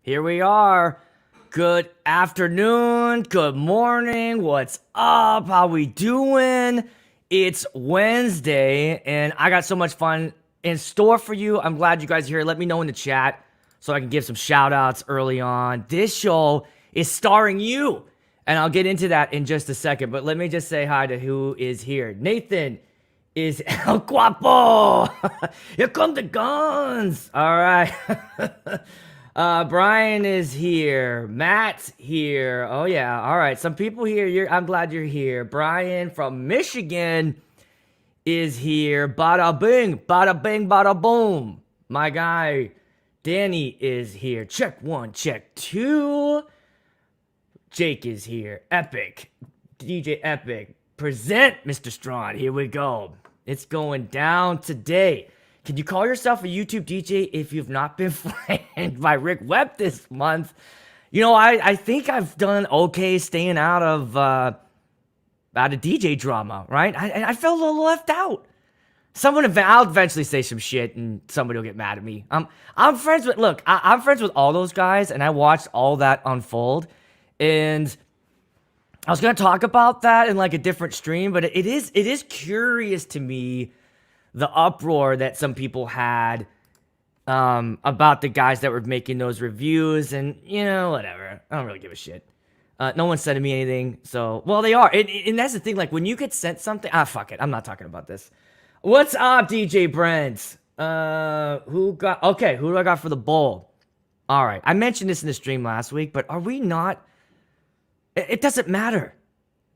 Here we are. Good afternoon, good morning, what's up, how we doing? It's Wednesday, and I got so much fun in store for you. I'm glad you guys are here. Let me know in the chat so I can give some shout outs early on. This show is starring you, and I'll get into that in just a second, but let me just say hi to who is here. Nathan is El Guapo. Here come the guns. All right. Brian is here. Matt's here. Oh yeah. All right. Some people here. I'm glad you're here. Brian from Michigan is here. Bada bing, bada boom. My guy Danny is here. Check one, check two. Jake is here. Epic. DJ Epic. Present, Mr. Strawn. Here we go. It's going down today. Can you call yourself a YouTube DJ if you've not been flamed by Rick Webb this month? You know, I think I've done okay staying out of DJ drama, right? I felt a little left out. I'll eventually say some shit and somebody will get mad at me. I'm friends with, I'm friends with all those guys, and I watched all that unfold. And I was going to talk about that in like a different stream, but it is curious to me, the uproar that some people had about the guys that were making those reviews, and, you know, whatever. I don't really give a shit. No one's sending me anything, so, well, they are. And that's the thing, like, when you get sent something, fuck it, I'm not talking about this. What's up, DJ Brent? Who do I got for the bowl? All right, I mentioned this in the stream last week, but are we not... It doesn't matter.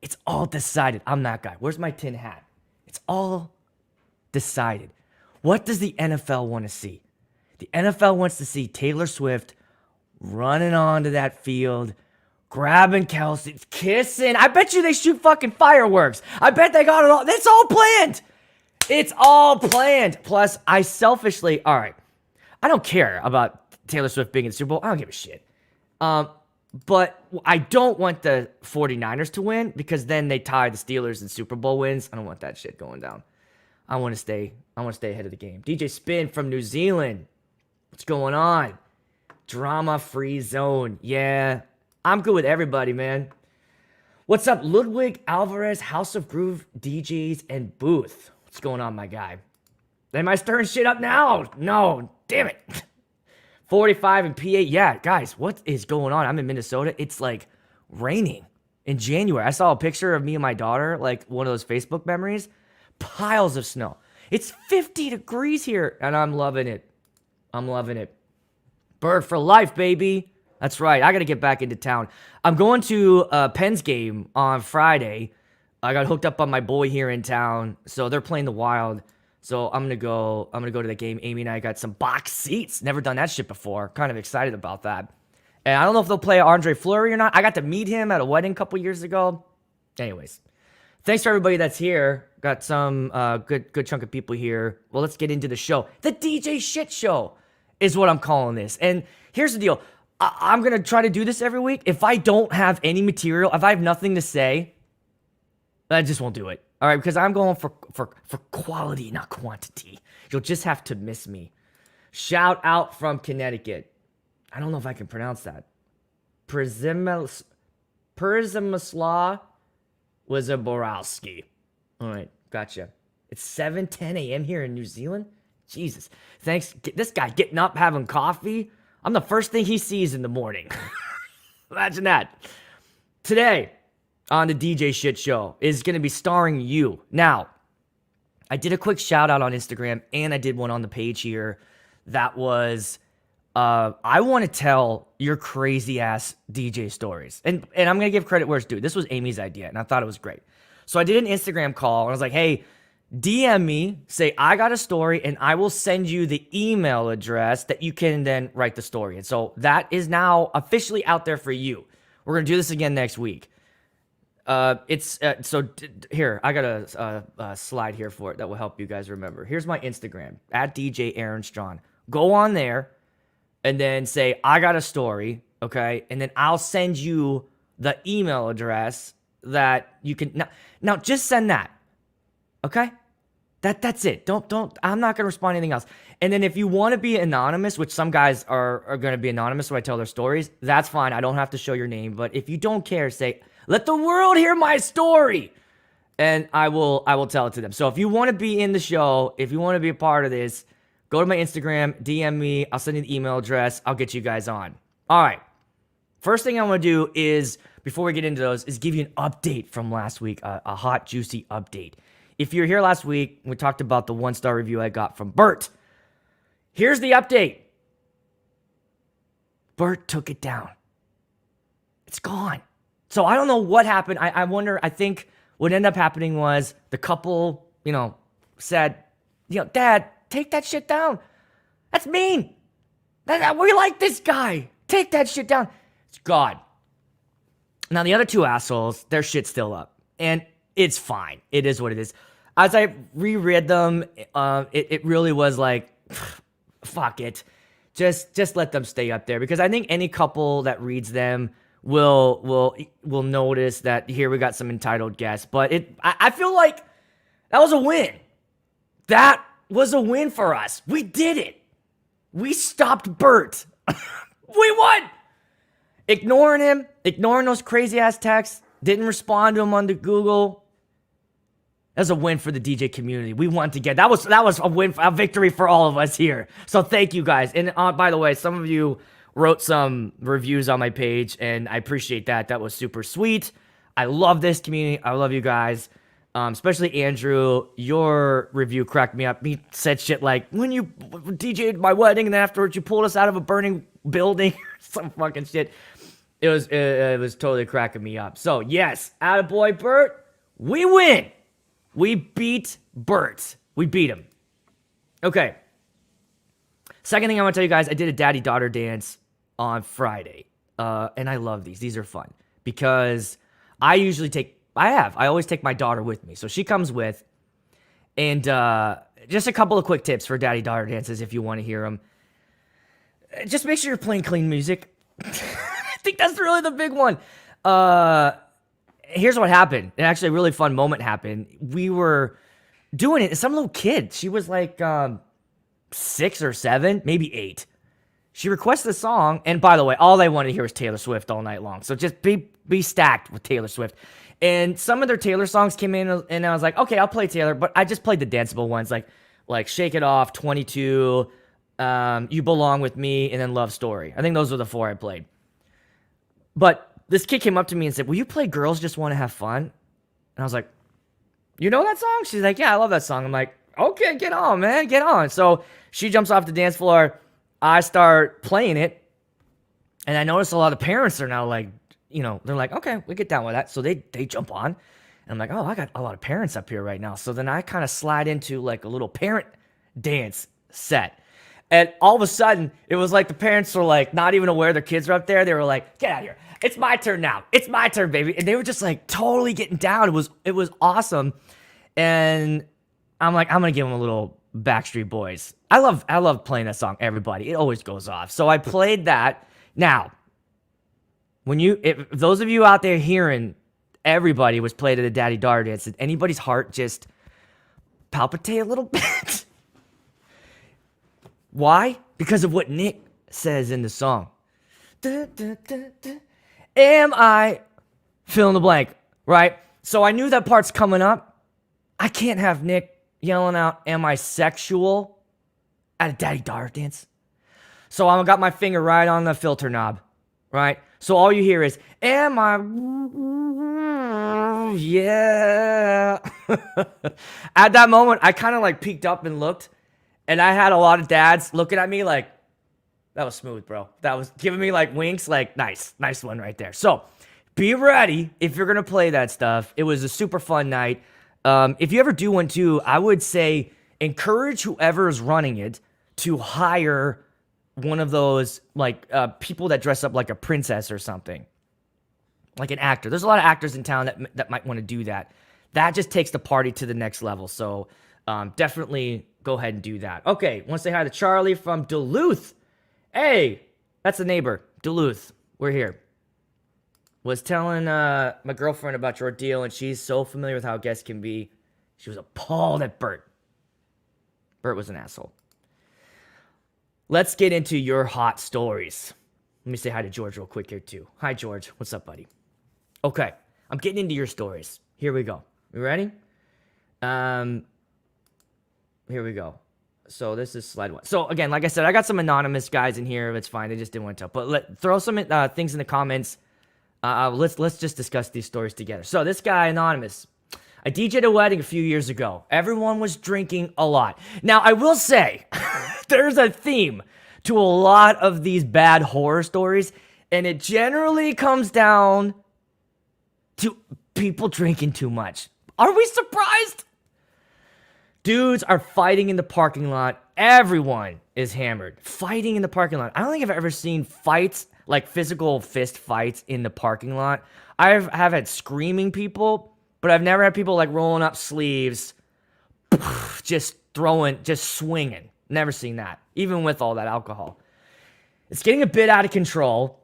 It's all decided. I'm that guy. Where's my tin hat? It's all decided. What does the NFL want to see? The NFL wants to see Taylor Swift running onto that field, grabbing Kelsey, kissing. I bet you they shoot fucking fireworks. I bet they got it all. It's all planned. It's all planned. Plus, I selfishly, all right, I don't care about Taylor Swift being in the Super Bowl. I don't give a shit. But I don't want the 49ers to win because then they tie the Steelers in Super Bowl wins. I don't want that shit going down. I want to stay ahead of the game. DJ Spin from New Zealand. What's going on? Drama-free zone. Yeah, I'm good with everybody, man. What's up, Ludwig Alvarez, House of Groove DJs and Booth? What's going on, my guy? Am I stirring shit up now? No, damn it. 45 and PA. Yeah, guys, what is going on? I'm in Minnesota. It's like raining in January. I saw a picture of me and my daughter, like one of those Facebook memories. Piles of snow. It's 50 degrees here, and I'm loving it. I'm loving it. Bird for life, baby. That's right. I got to get back into town. I'm going to Penn's game on Friday. I got hooked up on my boy here in town, so they're playing the Wild. So I'm gonna go to the game. Amy and I got some box seats. Never done that shit before. Kind of excited about that. And I don't know if they'll play Andre Fleury or not. I got to meet him at a wedding a couple years ago. Anyways, thanks for everybody that's here. Got some good chunk of people here. Well, let's get into the show. The DJ shit show is what I'm calling this. And here's the deal. I'm gonna try to do this every week. If I don't have any material, if I have nothing to say, I just won't do it. All right, because I'm going for quality, not quantity. You'll just have to miss me. Shout out from Connecticut. I don't know if I can pronounce that. Przemysław Wojciechowski. All right, gotcha. It's 7:10 a.m. here in New Zealand. Jesus. Thanks. This guy getting up, having coffee. I'm the first thing he sees in the morning. Imagine that. Today on the DJ Shit Show is going to be starring you. Now, I did a quick shout out on Instagram and I did one on the page here that was, I want to tell your crazy ass DJ stories. And I'm going to give credit where it's due. This was Amy's idea and I thought it was great. So I did an Instagram call and I was like, hey, DM me, say I got a story and I will send you the email address that you can then write the story. And so that is now officially out there for you. We're going to do this again next week. Here, I got a slide here for it that will help you guys remember. Here's my Instagram, at DJ Aaron Strawn. Go on there and then say, I got a story, okay? And then I'll send you the email address that you can, now just send that, okay? That's it. Don't. I'm not gonna respond to anything else. And then if you want to be anonymous, which some guys are gonna be anonymous when I tell their stories, that's fine. I don't have to show your name. But if you don't care, say, let the world hear my story, and I will tell it to them. So if you want to be in the show, if you want to be a part of this, go to my Instagram, DM me. I'll send you the email address. I'll get you guys on. All right. First thing I want to do is, before we get into those, is give you an update from last week, a hot, juicy update. If you were here last week, we talked about the 1-star review I got from Bert. Here's the update. Bert took it down. It's gone. So I don't know what happened. I wonder, I think what ended up happening was the couple, said, Dad, take that shit down. That's mean. We like this guy. Take that shit down. It's gone. Now, the other two assholes, their shit's still up. And it's fine. It is what it is. As I reread them, it really was like, fuck it. Just let them stay up there. Because I think any couple that reads them will notice that here we got some entitled guests. But I feel like that was a win. That was a win for us. We did it. We stopped Bert. We won. Ignoring him, ignoring those crazy ass texts, didn't respond to him on the Google. That's a win for the DJ community. We won together. That was a win, a victory for all of us here. So thank you guys. And by the way, some of you wrote some reviews on my page, and I appreciate that. That was super sweet. I love this community. I love you guys. Especially Andrew, your review cracked me up. He said shit like, when you DJ'd my wedding and then afterwards you pulled us out of a burning building, some fucking shit. It was totally cracking me up. So yes, attaboy Bert, we win. We beat Bert. We beat him. Okay. Second thing I want to tell you guys, I did a daddy-daughter dance on Friday. And I love these. These are fun. Because I always take my daughter with me. So she comes with. And just a couple of quick tips for daddy-daughter dances if you want to hear them. Just make sure you're playing clean music. I think that's really the big one. Here's what happened. Actually, a really fun moment happened. We were doing it, and some little kid, she was like 6 or 7, maybe 8. She requested a song, and by the way, all they wanted to hear was Taylor Swift all night long. So just be stacked with Taylor Swift. And some of their Taylor songs came in, and I was like, okay, I'll play Taylor, but I just played the danceable ones, like Shake It Off, 22, You Belong With Me, and then Love Story. I think those were the 4 I played. But this kid came up to me and said, will you play Girls Just Want to Have Fun? And I was like, you know that song? She's like, yeah, I love that song. I'm like, okay, get on, man, get on. So she jumps off the dance floor. I start playing it. And I notice a lot of parents are now like, they're like, okay, we get down with that. So they jump on. And I'm like, oh, I got a lot of parents up here right now. So then I kind of slide into like a little parent dance set. And all of a sudden, it was like the parents were like not even aware their kids were up there. They were like, get out of here. It's my turn now. It's my turn, baby. And they were just like totally getting down. It was awesome. And I'm like, I'm going to give them a little Backstreet Boys. I love playing that song, everybody. It always goes off. So I played that. Now, if those of you out there hearing everybody was played at a daddy-daughter dance, did anybody's heart just palpitate a little bit? Why? Because of what Nick says in the song. Da, da, da, da. Am I fill in the blank, right? So I knew that part's coming up. I can't have Nick yelling out, am I sexual at a daddy-daughter dance? So I got my finger right on the filter knob, right? So all you hear is, am I, yeah. At that moment, I kind of like peeked up and looked, and I had a lot of dads looking at me like, that was smooth, bro. That was giving me like winks, like nice one right there. So be ready if you're going to play that stuff. It was a super fun night. If you ever do one too, I would say encourage whoever is running it to hire one of those like people that dress up like a princess or something, like an actor. There's a lot of actors in town that might want to do that. That just takes the party to the next level. So definitely go ahead and do that. Okay, want to say hi to Charlie from Duluth. Hey, that's the neighbor, Duluth. We're here. Was telling my girlfriend about your deal, and she's so familiar with how guests can be. She was appalled at Bert. Bert was an asshole. Let's get into your hot stories. Let me say hi to George real quick here too. Hi, George. What's up, buddy? Okay, I'm getting into your stories. Here we go. You ready? Here we go. So this is slide 1. So again, like I said, I got some anonymous guys in here. It's fine. They just didn't want to tell. But throw some things in the comments. Let's just discuss these stories together. So this guy, anonymous. I DJ'd a wedding a few years ago. Everyone was drinking a lot. Now, I will say, there's a theme to a lot of these bad horror stories, and it generally comes down to people drinking too much. Are we surprised? Dudes are fighting in the parking lot. Everyone is hammered. Fighting in the parking lot. I don't think I've ever seen fights, like physical fist fights in the parking lot. I have had screaming people, but I've never had people like rolling up sleeves, just swinging. Never seen that, even with all that alcohol. It's getting a bit out of control.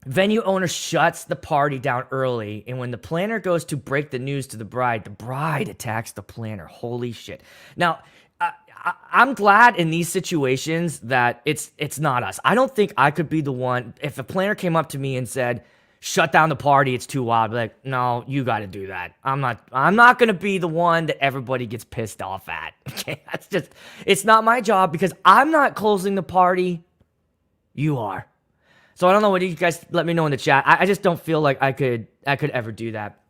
Venue owner shuts the party down early, and when the planner goes to break the news to the bride attacks the planner. Holy shit. Now, I'm glad in these situations that it's not us. I don't think I could be the one, if a planner came up to me and said, shut down the party, it's too wild, I'd be like, no, you got to do that. I'm not going to be the one that everybody gets pissed off at. Okay, it's not my job because I'm not closing the party. You are. So I don't know what you guys let me know in the chat. I just don't feel like I could ever do that.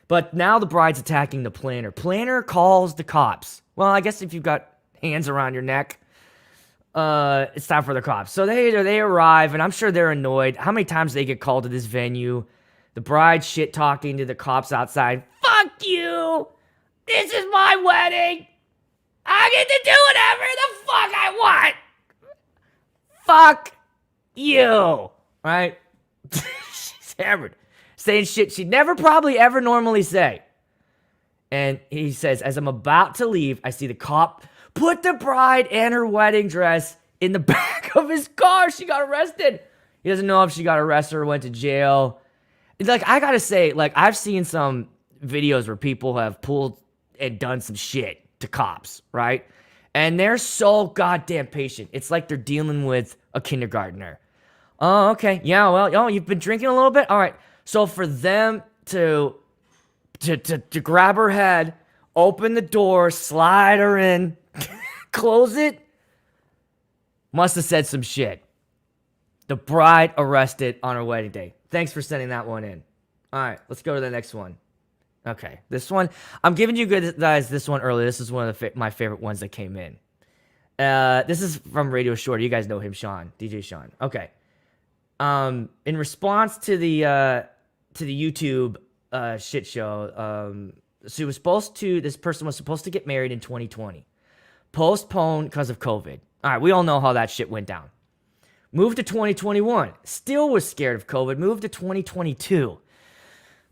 But now the bride's attacking the planner. Planner calls the cops. Well, I guess if you've got hands around your neck, it's time for the cops. So they arrive, and I'm sure they're annoyed. How many times they get called to this venue? The bride shit talking to the cops outside. Fuck you! This is my wedding! I get to do whatever the fuck I want! Fuck you! Right? She's hammered. Saying shit she'd never probably ever normally say. And he says, as I'm about to leave, I see the cop put the bride and her wedding dress in the back of his car. She got arrested. He doesn't know if she got arrested or went to jail. Like, I gotta say, like, I've seen some videos where people have pulled and done some shit to cops, right? And they're so goddamn patient. It's like they're dealing with a kindergartner. Oh, okay. Yeah, well, you've been drinking a little bit? All right. So for them to grab her head, open the door, slide her in, close it, must have said some shit. The bride arrested on her wedding day. Thanks for sending that one in. All right, let's go to the next one. Okay, this one, I'm giving you guys this one early. This is one of my favorite ones that came in. This is from Radio Shorty. You guys know him, Sean, DJ Sean. Okay. In response to the YouTube shit show, this person was supposed to get married in 2020. Postponed because of COVID. All right, we all know how that shit went down. Moved to 2021. Still was scared of COVID. Moved to 2022.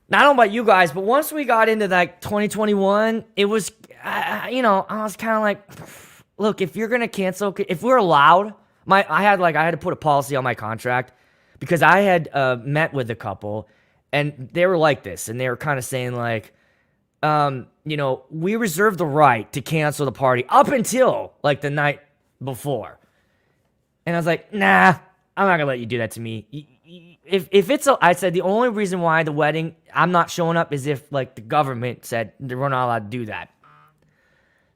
Now, I don't know about you guys, but once we got into like 2021, it was, I was kind of like, look, if you're gonna cancel, if we're allowed, I had to put a policy on my contract because I had met with a couple, and they were like this, and they were kind of saying like, we reserve the right to cancel the party up until like the night before. And I was like, nah, I'm not gonna let you do that to me. I said the only reason why the wedding, I'm not showing up is if like the government said we're not allowed to do that.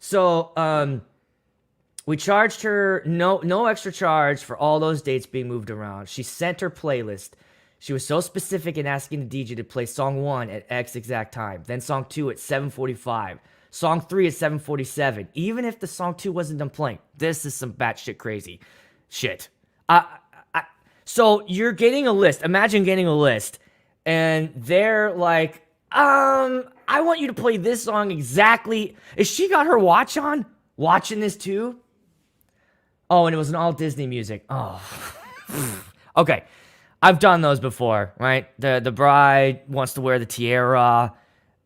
So, we charged her no extra charge for all those dates being moved around. She sent her playlist. She was so specific in asking the DJ to play song 1 at X exact time, then song 2 at 7:45, song 3 at 7:47. Even if the song 2 wasn't done playing, this is some batshit crazy shit. So you're getting a list. Imagine getting a list, and they're like, I want you to play this song exactly. Is she got her watch on? Watching this too? Oh, and it was an all Disney music. Oh. Okay. I've done those before, right? The bride wants to wear the tiara.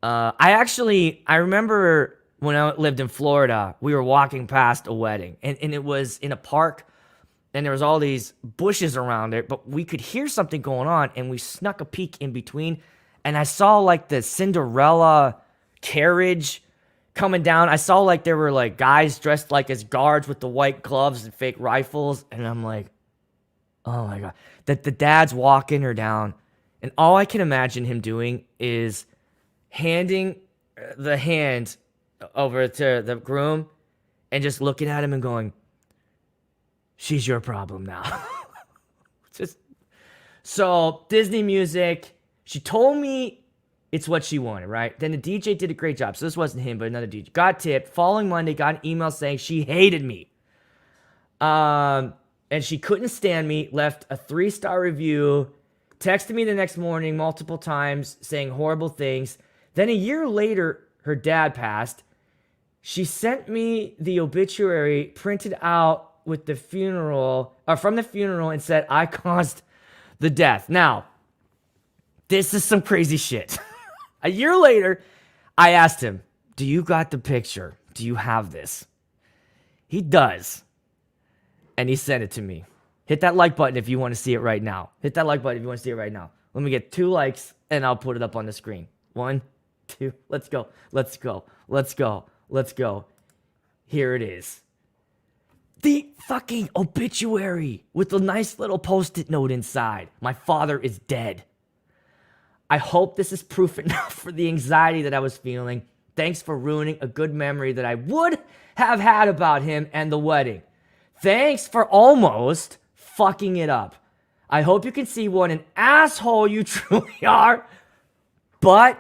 I remember when I lived in Florida, we were walking past a wedding, and it was in a park, and there was all these bushes around it, but we could hear something going on, and we snuck a peek in between, and I saw like the Cinderella carriage coming down. I saw like there were like guys dressed like as guards with the white gloves and fake rifles. And I'm like, oh my God. That the dad's walking her down. And all I can imagine him doing is handing the hand over to the groom and just looking at him and going, she's your problem now. Just so Disney music. She told me it's what she wanted, right? Then the DJ did a great job. So this wasn't him, but another DJ. Got tipped. Following Monday, got an email saying she hated me. And she couldn't stand me. Left a 3-star review. Texted me the next morning multiple times saying horrible things. Then a year later, her dad passed. She sent me the obituary printed out with the funeral, or from the funeral, and said I caused the death. Now, this is some crazy shit. A year later, I asked him, do you got the picture? Do you have this? He does. And he sent it to me. Hit that like button if you want to see it right now. Hit that like button if you want to see it right now. Let me get 2 likes, and I'll put it up on the screen. 1, 2, let's go. Let's go. Let's go. Let's go. Here it is. The fucking obituary with a nice little post-it note inside. My father is dead. I hope this is proof enough for the anxiety that I was feeling. Thanks for ruining a good memory that I would have had about him and the wedding. Thanks for almost fucking it up. I hope you can see what an asshole you truly are, but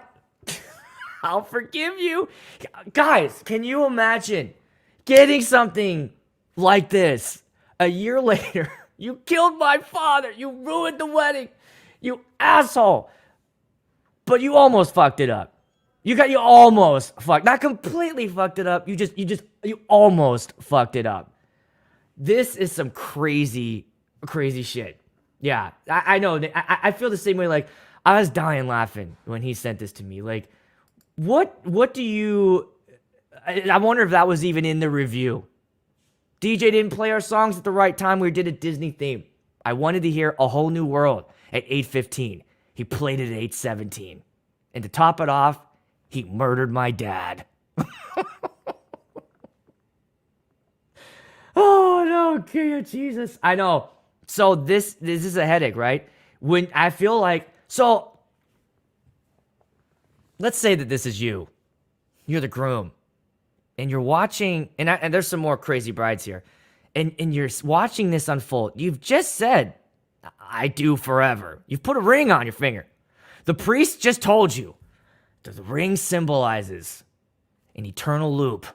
I'll forgive you. Guys, can you imagine getting something like this a year later? You killed my father. You ruined the wedding. You asshole. But you almost fucked it up. You almost fucked, not completely fucked it up. You almost fucked it up. This is some crazy shit. Yeah, I know. I feel the same way. Like, I was dying laughing when he sent this to me. Like, what do you, I wonder if that was even in the review. DJ didn't play our songs at the right time. We did a Disney theme. I wanted to hear A Whole New World at 8:15. He played it at 8:17. And to top it off, he murdered my dad. Oh, no, Jesus. I know. So this is a headache, right? When I feel like, so let's say that this is you. You're the groom. And you're watching, and there's some more crazy brides here. And you're watching this unfold. You've just said, I do forever. You've put a ring on your finger. The priest just told you that the ring symbolizes an eternal loop.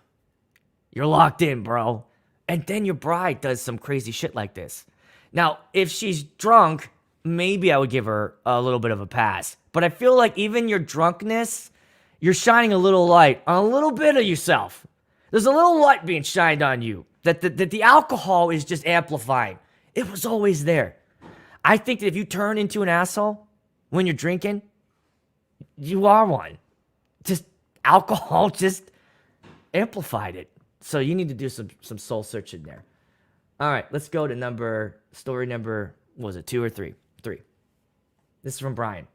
You're locked in, bro. And then your bride does some crazy shit like this. Now, if she's drunk, maybe I would give her a little bit of a pass. But I feel like even your drunkenness, you're shining a little light on a little bit of yourself. There's a little light being shined on you that the alcohol is just amplifying. It was always there. I think that if you turn into an asshole when you're drinking, you are one. Just alcohol just amplified it. So you need to do some soul searching there. All right, let's go to story number, what was it, 2 or 3? 3. This is from Brian.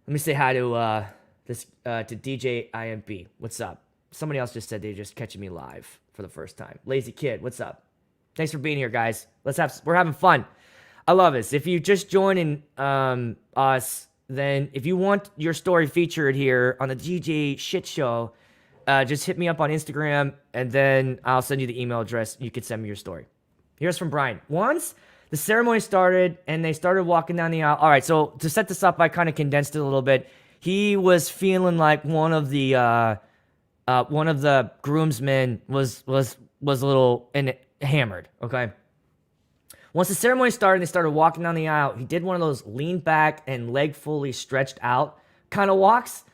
Let me say hi to DJ IMP. What's up? Somebody else just said they're just catching me live for the first time. Lazy Kid, what's up? Thanks for being here, guys. We're having fun. I love this. If you just joining us, then if you want your story featured here on the DJ Shit Show, just hit me up on Instagram, and then I'll send you the email address. You can send me your story. Here's from Brian. Once the ceremony started and they started walking down the aisle. All right, so to set this up, I kind of condensed it a little bit. He was feeling like one of the groomsmen was a little hammered. Okay. Once the ceremony started, they started walking down the aisle. He did one of those lean back and leg fully stretched out kind of walks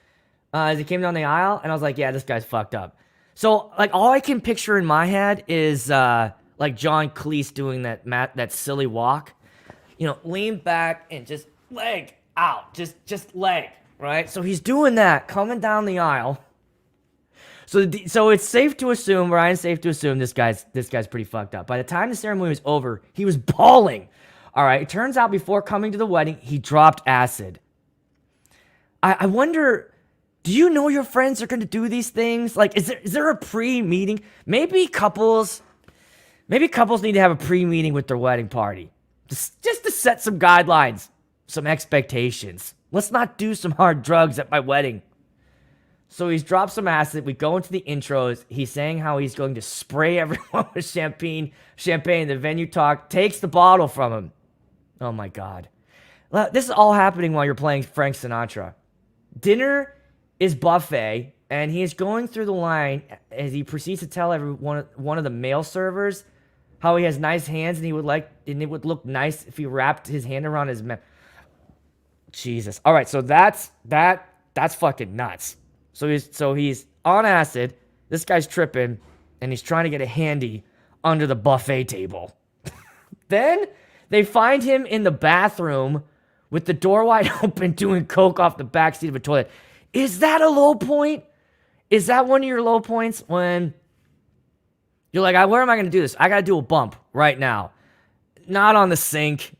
as he came down the aisle. And I was like, yeah, this guy's fucked up. So like all I can picture in my head is like John Cleese doing that silly walk, lean back and just leg out, just leg, right? So he's doing that coming down the aisle. So it's safe to assume, Ryan's safe to assume this guy's pretty fucked up. By the time the ceremony was over, he was bawling. All right. It turns out before coming to the wedding, he dropped acid. I wonder Do you know your friends are going to do these things? Like, is there a pre-meeting? Maybe couples need to have a pre-meeting with their wedding party. Just to set some guidelines, some expectations. Let's not do some hard drugs at my wedding. So he's dropped some acid. We go into the intros. He's saying how he's going to spray everyone with champagne. The venue talk takes the bottle from him. Oh my God. This is all happening while you're playing Frank Sinatra. Dinner is buffet, and he is going through the line as he proceeds to tell one of the male servers how he has nice hands and it would look nice if he wrapped his hand around his mouth. Jesus. All right, so that's fucking nuts. So he's on acid. This guy's tripping, and he's trying to get a handy under the buffet table. Then they find him in the bathroom with the door wide open doing coke off the backseat of a toilet. Is that a low point? Is that one of your low points when you're like, where am I going to do this? I got to do a bump right now. Not on the sink.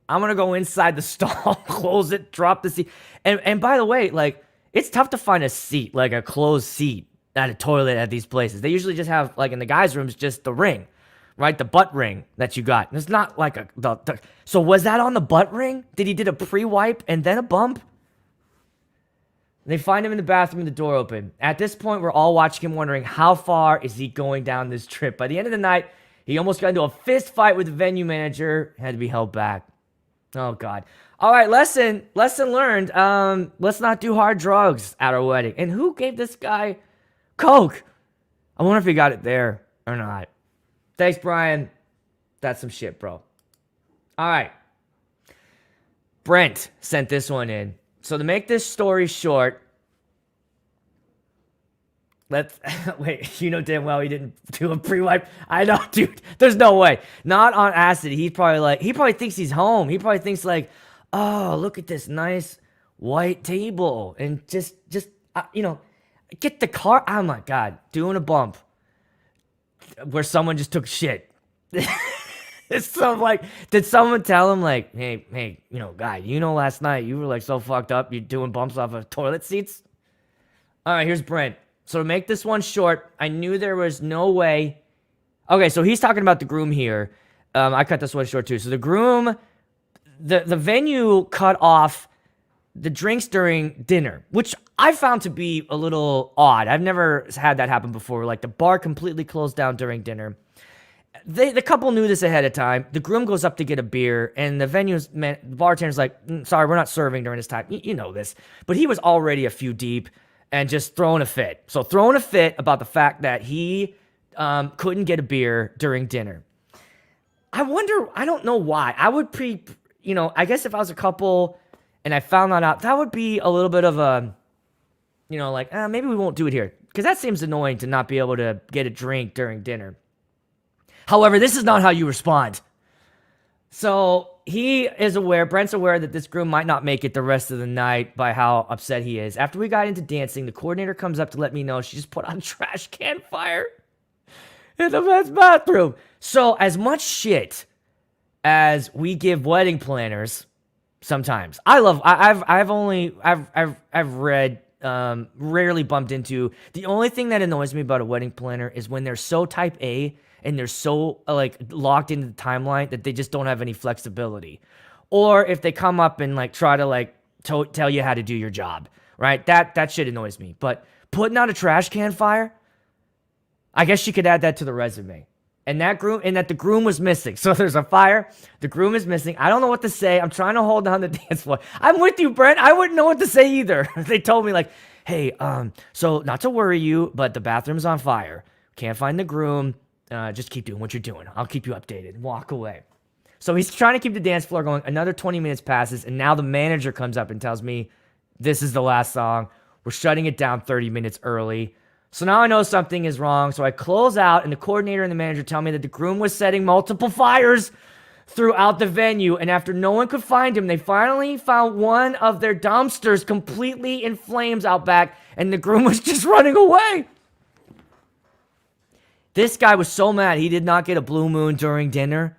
I'm going to go inside the stall, close it, drop the seat. And by the way, like, it's tough to find a seat, like a closed seat at a toilet at these places. They usually just have, like in the guys' rooms, just the ring, right? The butt ring that you got. It's not like so was that on the butt ring? Did he did a pre-wipe and then a bump? They find him in the bathroom with the door open. At this point, we're all watching him wondering how far is he going down this trip. By the end of the night, he almost got into a fist fight with the venue manager. Had to be held back. Oh, God. All right, lesson learned. Let's not do hard drugs at our wedding. And who gave this guy coke? I wonder if he got it there or not. Thanks, Brian. That's some shit, bro. All right. Brent sent this one in. So to make this story short, wait, you know damn well he didn't do a pre-wipe. I know, dude. There's no way. Not on acid. He probably thinks he's home. He probably thinks like, oh, look at this nice white table. And just get the car. Oh my God. Doing a bump where someone just took shit. It's so like, did someone tell him like, hey, guy, last night you were like so fucked up, you're doing bumps off of toilet seats? All right, here's Brent. So to make this one short, I knew there was no way. Okay, so he's talking about the groom here. I cut this one short too. So the groom, the venue cut off the drinks during dinner, which I found to be a little odd. I've never had that happen before. Like the bar completely closed down during dinner. The couple knew this ahead of time. The groom goes up to get a beer, and the bartender's like, sorry, we're not serving during this time. You know this. But he was already a few deep and just throwing a fit. So throwing a fit about the fact that he couldn't get a beer during dinner. I wonder, I don't know why. I would I guess if I was a couple and I found that out, that would be a little bit of a, maybe we won't do it here. Because that seems annoying to not be able to get a drink during dinner. However, this is not how you respond. So Brent's aware that this groom might not make it the rest of the night by how upset he is. After we got into dancing, the coordinator comes up to let me know she just put on a trash can fire in the men's bathroom. So as much shit as we give wedding planners, sometimes I've read, rarely bumped into. The only thing that annoys me about a wedding planner is when they're so type A and they're so locked into the timeline that they just don't have any flexibility. Or if they come up and try to tell you how to do your job, right? That shit annoys me. But putting out a trash can fire, I guess you could add that to the resume. And that the groom was missing. So there's a fire, the groom is missing. I don't know what to say. I'm trying to hold down the dance floor. I'm with you, Brent. I wouldn't know what to say either. They told me hey, so not to worry you, but the bathroom's on fire. Can't find the groom. Just keep doing what you're doing. I'll keep you updated. Walk away. So he's trying to keep the dance floor going. Another 20 minutes passes, and now the manager comes up and tells me, this is the last song. We're shutting it down 30 minutes early. So now I know something is wrong. So I close out, and the coordinator and the manager tell me that the groom was setting multiple fires throughout the venue. And after no one could find him, they finally found one of their dumpsters completely in flames out back, and the groom was just running away. This guy was so mad he did not get a blue moon during dinner.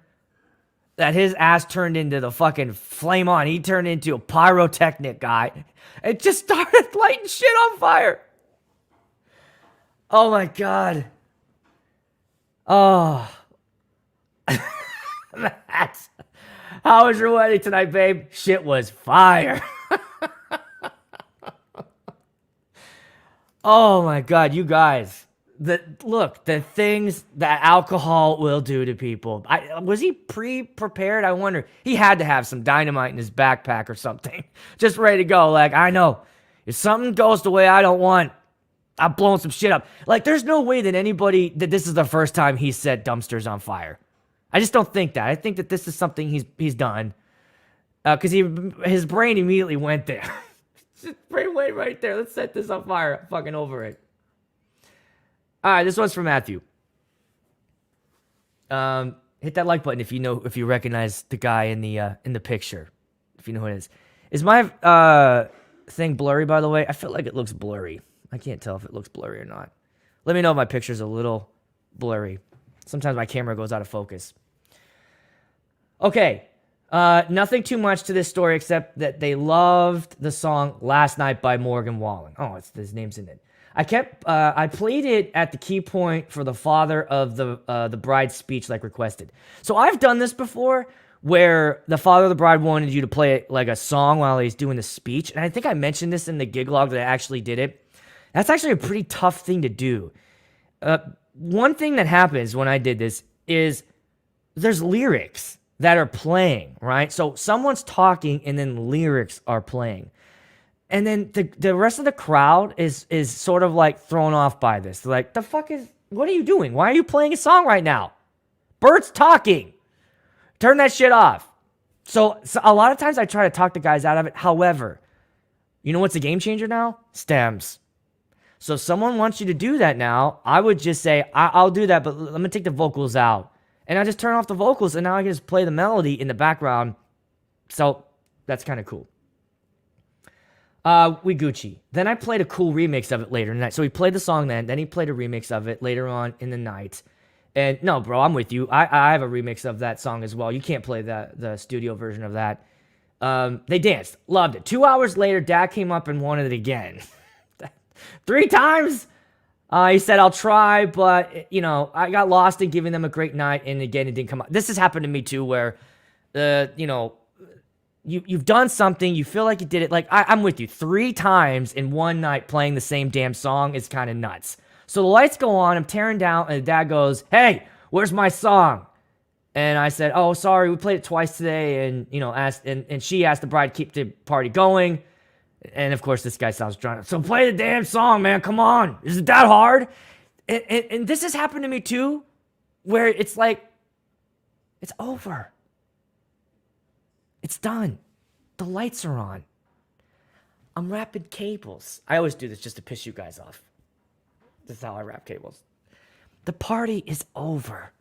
that his ass turned into the fucking flame on. He turned into a pyrotechnic guy. It just started lighting shit on fire. Oh my God. Oh. Matt, how was your wedding tonight, babe? Shit was fire. Oh my God, you guys. The things that alcohol will do to people. Was he pre-prepared? I wonder. He had to have some dynamite in his backpack or something. Just ready to go. Like, I know. If something goes the way I don't want, I'm blowing some shit up. Like, there's no way that this is the first time he set dumpsters on fire. I just don't think that. I think that this is something he's done. Because his brain immediately went there. His brain went right there. Let's set this on fire. I'm fucking over it. All right, this one's from Matthew. Hit that like button if you recognize the guy in the picture. If you know who it is. Is my thing blurry, by the way? I feel like it looks blurry. I can't tell if it looks blurry or not. Let me know if my picture's a little blurry. Sometimes my camera goes out of focus. Okay. Nothing too much to this story except that they loved the song Last Night by Morgan Wallen. Oh, his name's in it. I played it at the key point for the father of the bride's speech like requested. So I've done this before where the father of the bride wanted you to play like a song while he's doing the speech. And I think I mentioned this in the gig log that I actually did it. That's actually a pretty tough thing to do. One thing that happens when I did this is there's lyrics that are playing, right? So someone's talking and then lyrics are playing. And then the rest of the crowd is sort of like thrown off by this. They're like, what are you doing? Why are you playing a song right now? Bert's talking. Turn that shit off. So a lot of times I try to talk the guys out of it. However, you know what's a game changer now? Stems. So if someone wants you to do that now, I would just say, I'll do that, but let me take the vocals out. And I just turn off the vocals, and now I can just play the melody in the background. So that's kind of cool. We Gucci. Then I played a cool remix of it later in the night. So he played the song then he played a remix of it later on in the night. And no, bro, I'm with you. I have a remix of that song as well. You can't play the studio version of that. They danced. Loved it. 2 hours later, Dad came up and wanted it again. 3 times? He said, I'll try, but, I got lost in giving them a great night, and again, it didn't come out. This has happened to me, too, where, you've done something, you feel like you did it. Like, I'm with you. 3 times in one night playing the same damn song is kind of nuts. So the lights go on, I'm tearing down, and Dad goes, hey, where's my song? And I said, oh, sorry, we played it twice today, and, and she asked the bride to keep the party going. And, of course, this guy sounds drunk. So play the damn song, man. Come on. Is it that hard? And this has happened to me, too, where it's like, it's over. It's done. The lights are on. I'm wrapping cables. I always do this just to piss you guys off. This is how I wrap cables. The party is over.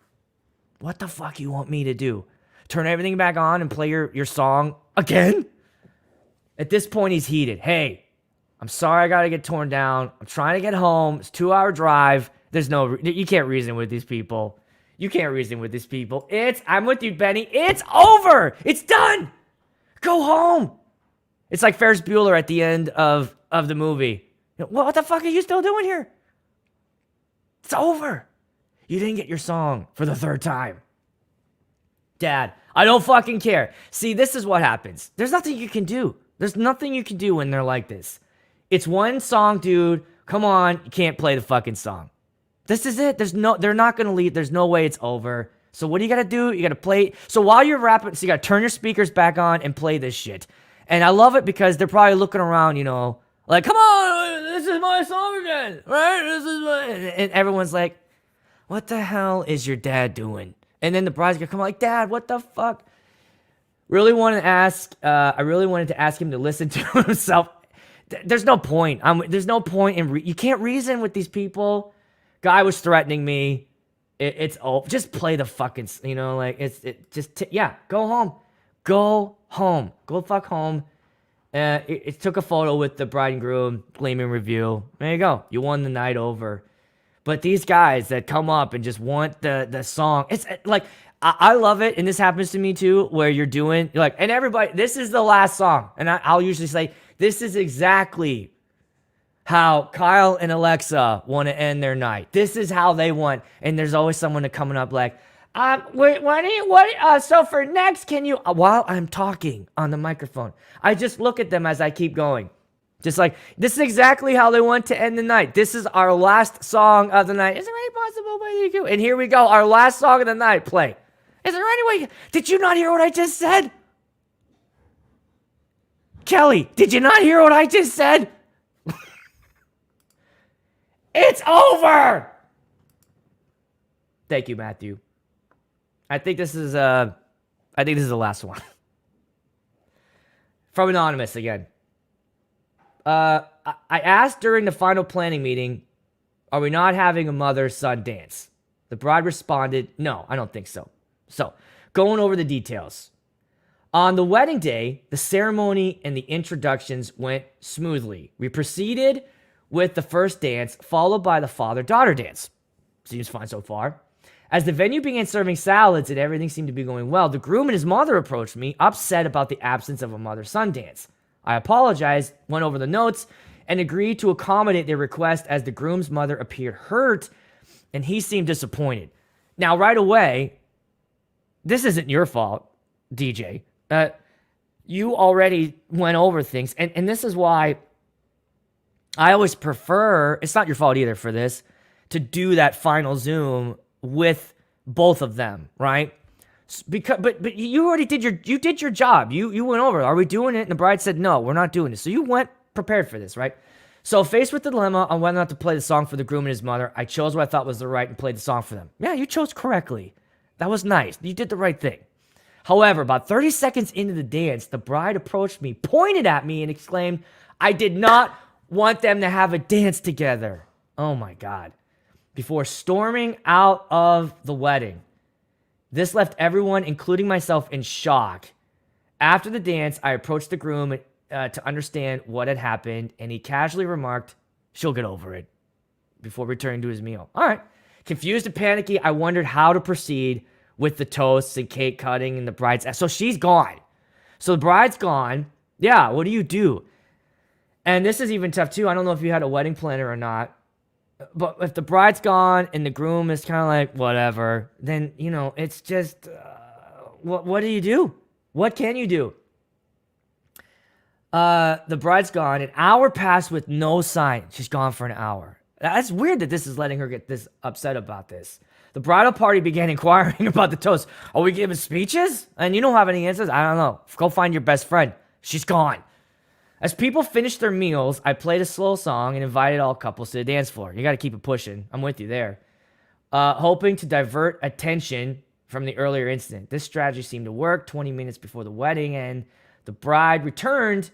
What the fuck you want me to do? Turn everything back on and play your song again? At this point, he's heated. Hey, I'm sorry I got to get torn down. I'm trying to get home. It's a 2-hour drive. You can't reason with these people. You can't reason with these people. I'm with you, Benny. It's over. It's done. Go home. It's like Ferris Bueller at the end of the movie. What the fuck are you still doing here? It's over. You didn't get your song for the 3rd time. Dad, I don't fucking care. See, this is what happens. There's nothing you can do. There's nothing you can do when they're like this. It's one song, dude. Come on, you can't play the fucking song. This is it. They're not gonna leave. There's no way it's over. So what do you gotta do? You gotta play. So while you're rapping, so you gotta turn your speakers back on and play this shit. And I love it because they're probably looking around, like, come on, this is my song again, right? This is my, and everyone's like, what the hell is your dad doing? And then the bride's gonna come like, Dad, what the fuck? I really wanted to ask him to listen to himself. There's no point. There's no point you can't reason with these people. Guy was threatening me. It's over. Just play the fucking, go home. Go home. Go fuck home. It took a photo with the bride and groom, gleaming review. There you go. You won the night over. But these guys that come up and just want the song, it's like, I love it, and this happens to me too, where you're like, and everybody, this is the last song, and I'll usually say, this is exactly how Kyle and Alexa want to end their night. This is how they want, and there's always someone coming up like, so for next, can you, while I'm talking on the microphone, I just look at them as I keep going. Just like, this is exactly how they want to end the night. This is our last song of the night. Is there any possible way you can? And here we go, our last song of the night, play. Is there any way? Did you not hear what I just said? Kelly, did you not hear what I just said? It's over! Thank you, Matthew. I think this is the last one. From Anonymous again. I asked during the final planning meeting, are we not having a mother-son dance? The bride responded, no, I don't think so. So, going over the details. On the wedding day, the ceremony and the introductions went smoothly. We proceeded with the first dance, followed by the father-daughter dance. Seems fine so far. As the venue began serving salads and everything seemed to be going well, the groom and his mother approached me, upset about the absence of a mother-son dance. I apologized, went over the notes, and agreed to accommodate their request as the groom's mother appeared hurt, and he seemed disappointed. Now, right away, this isn't your fault, DJ. You already went over things, and this is why I always prefer, it's not your fault either for this, to do that final Zoom with both of them, right? Because, but you already did your job. You went over, are we doing it? And the bride said, no, we're not doing it. So you went prepared for this, right? So faced with the dilemma on whether or not to play the song for the groom and his mother, I chose what I thought was the right and played the song for them. Yeah, you chose correctly. That was nice. You did the right thing. However, about 30 seconds into the dance, the bride approached me, pointed at me, and exclaimed, I did not want them to have a dance together. Oh my God. Before storming out of the wedding. This left everyone, including myself, in shock. After the dance, I approached the groom to understand what had happened, and he casually remarked, she'll get over it, before returning to his meal. All right. Confused and panicky, I wondered how to proceed with the toasts and cake cutting and the bride's... So she's gone. So the bride's gone. Yeah, what do you do? And this is even tough, too. I don't know if you had a wedding planner or not. But if the bride's gone and the groom is kind of like, whatever, then, you know, it's just... what do you do? What can you do? The bride's gone. An hour passed with no sign. She's gone for an hour. That's weird that this is letting her get this upset about this. The bridal party began inquiring about the toast. Are we giving speeches? And you don't have any answers? I don't know. Go find your best friend. She's gone. As people finished their meals, I played a slow song and invited all couples to the dance floor. You got to keep it pushing. I'm with you there. Hoping to divert attention from the earlier incident. This strategy seemed to work. 20 minutes before the wedding and the bride returned,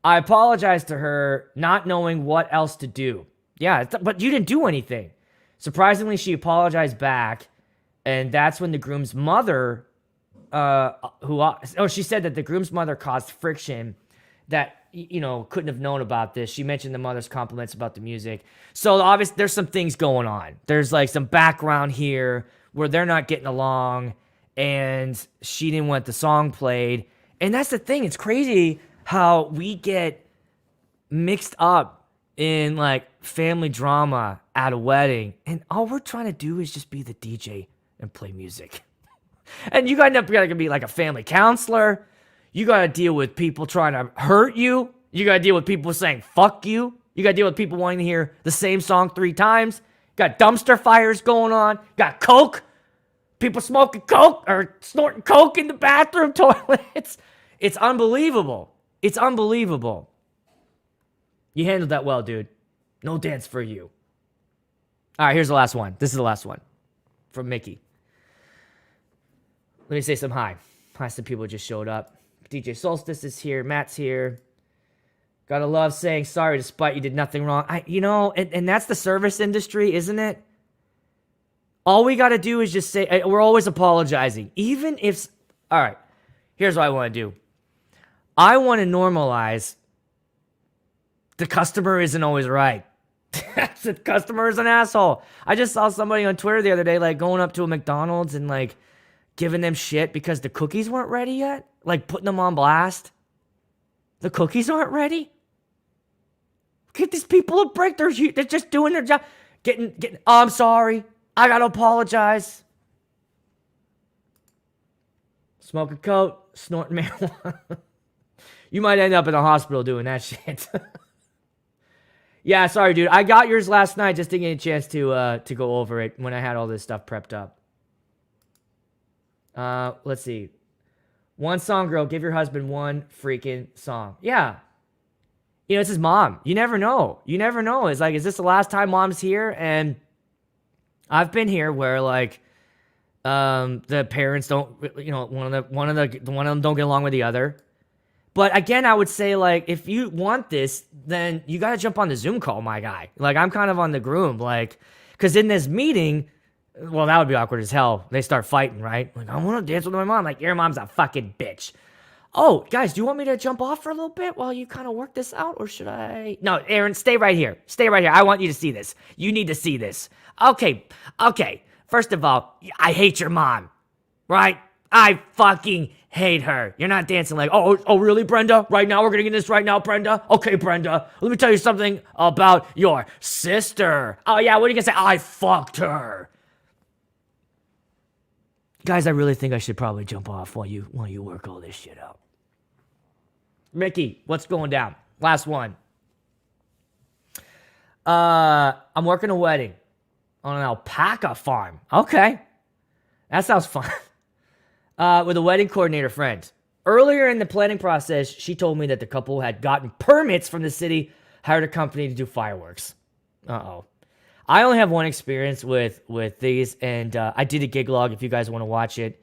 I apologized to her, not knowing what else to do. Yeah, but you didn't do anything. Surprisingly, she apologized back, and that's when the groom's mother, she said that the groom's mother caused friction that, you know, couldn't have known about this. She mentioned the mother's compliments about the music. So obviously, there's some things going on. There's like some background here where they're not getting along, and she didn't want the song played. And that's the thing. It's crazy how we get mixed up in like family drama at a wedding, and all we're trying to do is just be the DJ and play music. And you gotta be like a family counselor. You gotta deal with people trying to hurt you. You gotta deal with people saying fuck you. You gotta deal with people wanting to hear the same song 3 times. Got dumpster fires going on. Got coke. People smoking coke or snorting coke in the bathroom toilets. It's unbelievable. It's unbelievable. You handled that well, dude. No dance for you. All right, here's the last one. This is the last one from Mickey. Let me say some hi. Hi, some people just showed up. DJ Solstice is here. Matt's here. Gotta love saying sorry despite you did nothing wrong. And that's the service industry, isn't it? All we gotta do is just say, we're always apologizing. Even if, all right, here's what I wanna do. I wanna normalize the customer isn't always right. The customer is an asshole. I just saw somebody on Twitter the other day, like, going up to a McDonald's and, like, giving them shit because the cookies weren't ready yet? Like putting them on blast? The cookies aren't ready? Give these people a break. They're just doing their job. Oh, I'm sorry. I gotta apologize. Smoking coke, snorting marijuana. You might end up in the hospital doing that shit. Yeah, sorry, dude. I got yours last night. Just didn't get a chance to go over it when I had all this stuff prepped up. Let's see. One song, girl. Give your husband one freaking song. Yeah. You know, it's his mom. You never know. You never know. It's like, is this the last time mom's here? And I've been here where like, the parents don't, you know, one of them don't get along with the other. But again, I would say like, if you want this, then you got to jump on the Zoom call, my guy. Like I'm kind of on the groom, like, because in this meeting, well, that would be awkward as hell. They start fighting, right? Like, I want to dance with my mom. Like, your mom's a fucking bitch. Oh, guys, do you want me to jump off for a little bit while you kind of work this out? Or should I? No, Aaron, stay right here. Stay right here. I want you to see this. You need to see this. Okay. First of all, I hate your mom, right? I fucking hate her. You're not dancing like, oh, really, Brenda? Right now, we're gonna get this right now, Brenda? Okay, Brenda, let me tell you something about your sister. Oh, yeah, what are you gonna say? I fucked her. Guys, I really think I should probably jump off while you work all this shit out. Mickey, what's going down? Last one. I'm working a wedding on an alpaca farm. Okay. That sounds fun. With a wedding coordinator friend. Earlier in the planning process, she told me that the couple had gotten permits from the city, hired a company to do fireworks. Uh-oh. I only have one experience with these, and I did a gig log if you guys want to watch it.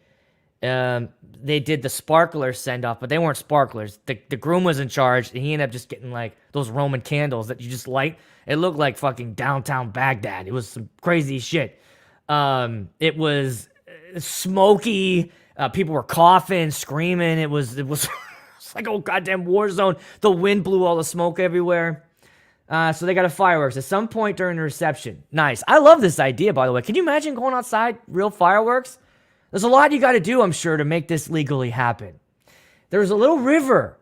They did the sparkler send-off, but they weren't sparklers. The groom was in charge, and he ended up just getting, like, those Roman candles that you just light. It looked like fucking downtown Baghdad. It was some crazy shit. It was smoky. People were coughing, screaming. It was it's like a goddamn war zone. The wind blew all the smoke everywhere. So they got a fireworks at some point during the reception. Nice. I love this idea, by the way. Can you imagine going outside, real fireworks? There's a lot you got to do, I'm sure, to make this legally happen. There was a little river,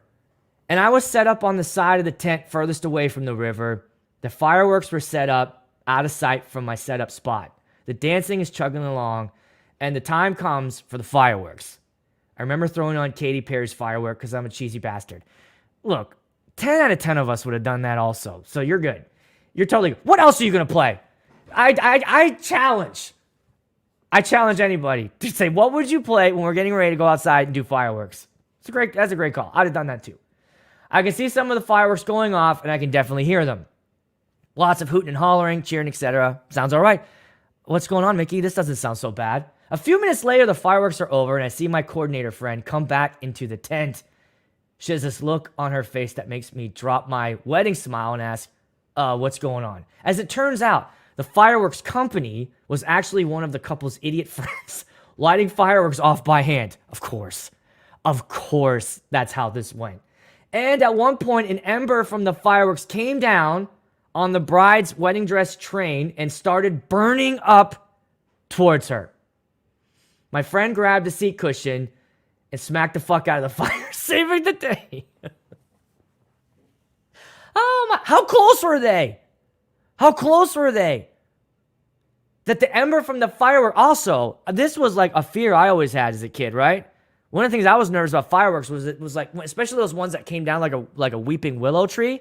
and I was set up on the side of the tent furthest away from the river. The fireworks were set up out of sight from my setup spot. The dancing is chugging along, and the time comes for the fireworks. I remember throwing on Katy Perry's Firework because I'm a cheesy bastard. Look, 10 out of 10 of us would have done that also, so you're good. You're totally good. What else are you going to play? I challenge anybody to say, what would you play when we're getting ready to go outside and do fireworks? That's a great call. I'd have done that too. I can see some of the fireworks going off, and I can definitely hear them. Lots of hooting and hollering, cheering, etc. Sounds all right. What's going on, Mickey? This doesn't sound so bad. A few minutes later, the fireworks are over, and I see my coordinator friend come back into the tent. She has this look on her face that makes me drop my wedding smile and ask, what's going on? As it turns out, the fireworks company was actually one of the couple's idiot friends, lighting fireworks off by hand. Of course, that's how this went. And at one point, an ember from the fireworks came down on the bride's wedding dress train and started burning up towards her. My friend grabbed a seat cushion and smacked the fuck out of the fire, saving the day. Oh my, how close were they? That the ember from the firework, also, this was like a fear I always had as a kid, right? One of the things I was nervous about fireworks was it was like, especially those ones that came down like a weeping willow tree.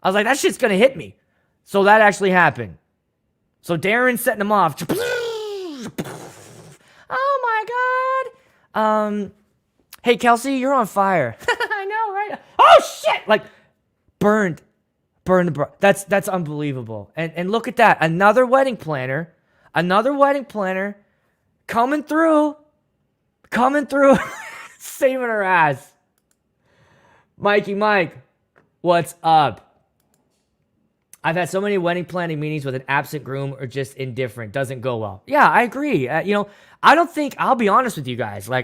I was like, that shit's gonna hit me. So that actually happened. So Darren's setting them off. Oh my God. Hey Kelsey, you're on fire. I know, right? Oh shit! Like, burned. That's unbelievable. And look at that. Another wedding planner coming through, saving her ass. Mikey Mike, what's up? I've had so many wedding planning meetings with an absent groom or just indifferent. Doesn't go well. Yeah, I agree. I'll be honest with you guys. I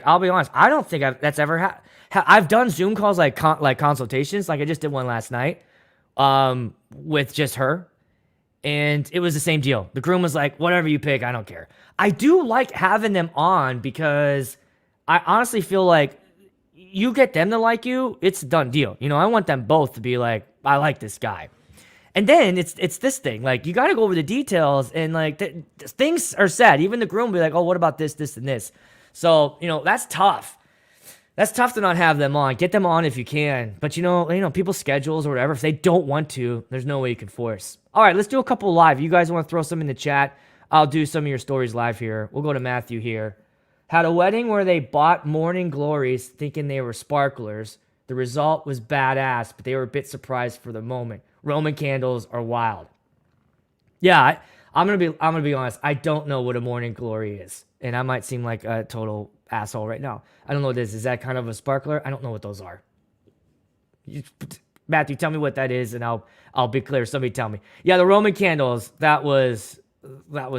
don't think that's ever happened. I've done Zoom calls like consultations. Like I just did one last night with just her. And it was the same deal. The groom was like, whatever you pick, I don't care. I do like having them on because I honestly feel like you get them to like you, it's a done deal. You know, I want them both to be like, I like this guy. And then it's this thing. Like, you got to go over the details, and like things are said. Even the groom will be like, oh, what about this, this, and this? So, you know, that's tough. That's tough to not have them on. Get them on if you can. But you know, people's schedules or whatever, if they don't want to, there's no way you can force. All right, let's do a couple live. You guys want to throw some in the chat? I'll do some of your stories live here. We'll go to Matthew here. Had a wedding where they bought morning glories thinking they were sparklers. The result was badass, but they were a bit surprised for the moment. Roman candles are wild. Yeah, I'm gonna be honest. I don't know what a morning glory is, and I might seem like a total asshole right now. I don't know what this is. Is that kind of a sparkler? I don't know what those are. Matthew, tell me what that is, and I'll be clear. Somebody tell me. Yeah, the Roman candles. That was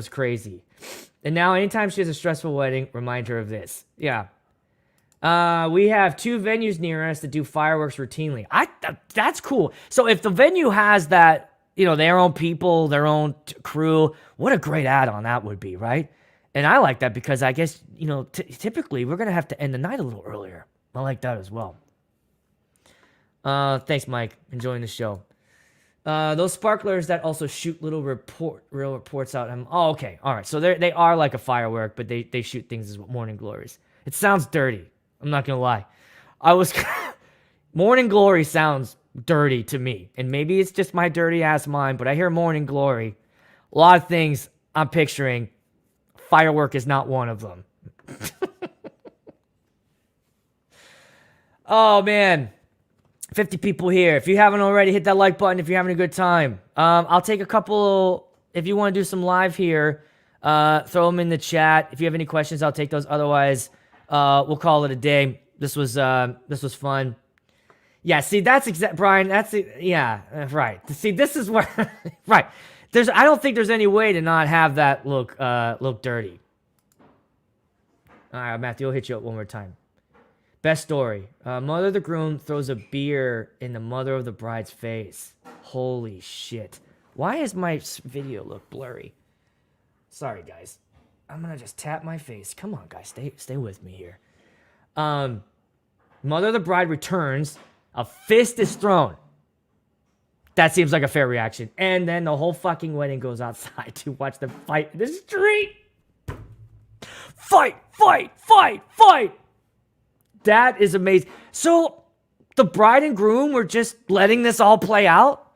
crazy. And now, anytime she has a stressful wedding, remind her of this. Yeah. We have 2 venues near us that do fireworks routinely. That's cool. So if the venue has that, you know, their own people, their own crew, what a great add-on that would be, right? And I like that because I guess, you know, typically we're going to have to end the night a little earlier. I like that as well. Thanks, Mike. Enjoying the show. Those sparklers that also shoot real reports out. Oh, okay. All right. So they are like a firework, but they shoot things as morning glories. It sounds dirty. I'm not going to lie. Morning glory sounds dirty to me. And maybe it's just my dirty ass mind, but I hear morning glory. A lot of things I'm picturing. Firework is not one of them. Oh, man. 50 people here. If you haven't already, hit that like button if you're having a good time. I'll take a couple. If you want to do some live here, throw them in the chat. If you have any questions, I'll take those. Otherwise, we'll call it a day. This was fun. Yeah, see, that's Brian. That's yeah, right. See, this is where right. I don't think there's any way to not have that look dirty. All right, Matthew, I'll hit you up one more time. Best story. Mother of the groom throws a beer in the mother of the bride's face. Holy shit. Why does my video look blurry? Sorry, guys. I'm going to just tap my face. Come on, guys. Stay with me here. Mother of the bride returns. A fist is thrown. That seems like a fair reaction. And then the whole fucking wedding goes outside to watch them fight in the street. Fight, fight, fight, fight. That is amazing. So the bride and groom were just letting this all play out?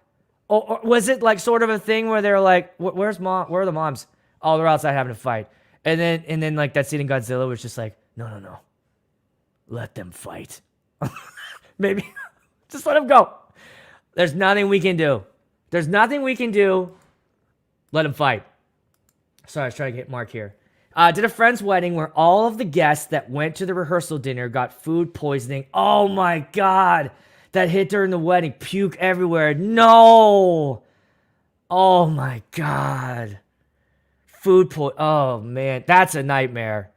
Or was it like sort of a thing where they're like, where's mom? Where are the moms? Oh, they're outside having a fight. And then like that scene in Godzilla was just like, no. Let them fight. Maybe just let them go. There's nothing we can do. There's nothing we can do. Let them fight. Sorry, I was trying to get Mark here. Did a friend's wedding where all of the guests that went to the rehearsal dinner got food poisoning. Oh my God. That hit during the wedding. Puke everywhere. No. Oh my God. Oh man. That's a nightmare.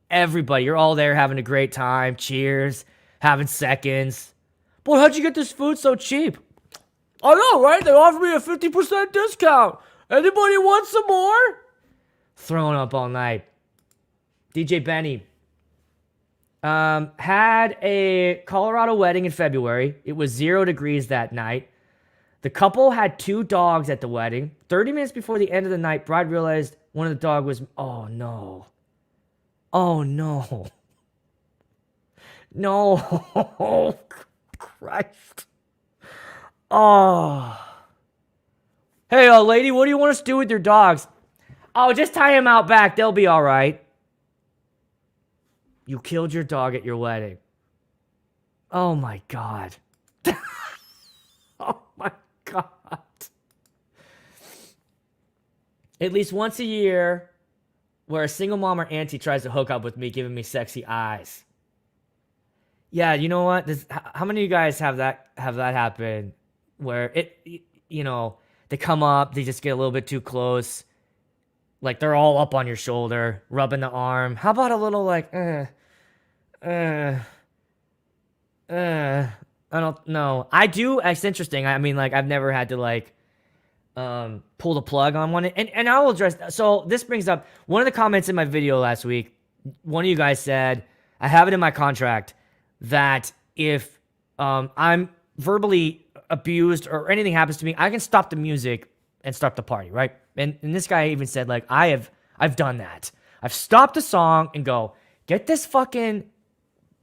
Everybody, you're all there having a great time. Cheers. Having seconds. Boy, how'd you get this food so cheap? I know, right? They offered me a 50% discount. Anybody want some more? Throwing up all night. DJ Benny. Had a Colorado wedding in February. It was 0 degrees that night. The couple had 2 dogs at the wedding. 30 minutes before the end of the night, bride realized one of the dogs was... Oh, no. Oh, no. No. Christ. Oh. Hey, lady, what do you want us to do with your dogs? Oh, just tie him out back. They'll be all right. You killed your dog at your wedding. Oh, my God. Oh, my God. At least once a year, where a single mom or auntie tries to hook up with me, giving me sexy eyes. Yeah, you know what? How many of you guys have that happen? Where they come up, they just get a little bit too close. Like, they're all up on your shoulder, rubbing the arm. How about a little, like, I don't know. I do. It's interesting. I mean, like, I've never had to, like, pull the plug on one. And I will address that. So this brings up one of the comments in my video last week. One of you guys said, I have it in my contract that if I'm verbally abused or anything happens to me, I can stop the music and start the party, right? And this guy even said, like, I've done that. I've stopped a song and go, get this fucking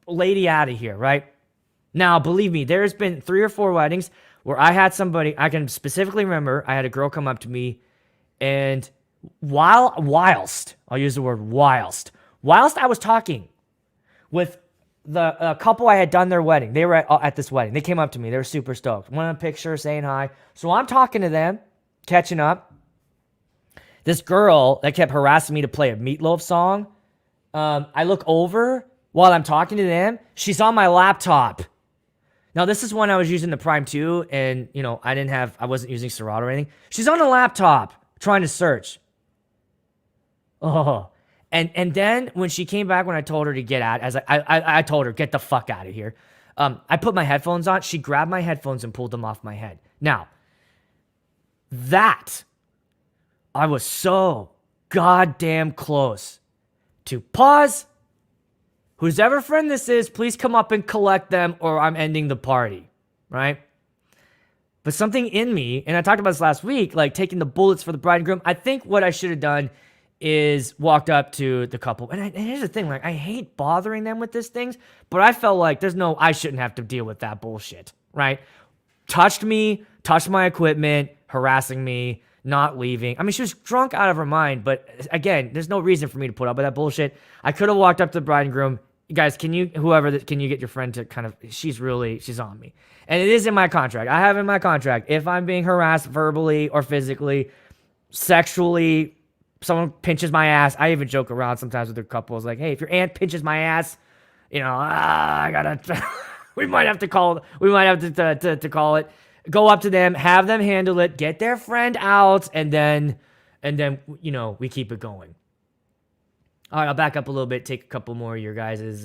lady out of here, right? Now, believe me, there's been 3 or 4 weddings where I had somebody, I can specifically remember, I had a girl come up to me, and whilst, I'll use the word whilst I was talking with the couple I had done their wedding, they were at this wedding. They came up to me. They were super stoked. Wanted a picture, saying hi. So I'm talking to them, catching up. This girl that kept harassing me to play a Meatloaf song, I look over while I'm talking to them. She's on my laptop. Now, this is when I was using the Prime 2, and, you know, I wasn't using Serato or anything. She's on the laptop trying to search. Oh. And then when she came back, when I told her to get out, I told her, get the fuck out of here. I put my headphones on. She grabbed my headphones and pulled them off my head. Now, I was so goddamn close to pause. Who's ever friend this is, please come up and collect them or I'm ending the party, right? But something in me, and I talked about this last week, like taking the bullets for the bride and groom, I think what I should have done is walked up to the couple. And here's the thing, like, I hate bothering them with these things, but I felt like I shouldn't have to deal with that bullshit, right? Touched me, touched my equipment, harassing me, not leaving. I mean, she was drunk out of her mind, but again, there's no reason for me to put up with that bullshit. I could have walked up to the bride and groom. Guys, can you get your friend to kind of, she's on me. And it is in my contract. I have in my contract, if I'm being harassed verbally or physically, sexually, someone pinches my ass. I even joke around sometimes with the couples, like, hey, if your aunt pinches my ass, you know, I gotta, we might have to call it. Go up to them, have them handle it, get their friend out, and then, you know, we keep it going. All right, I'll back up a little bit, take a couple more of your guys'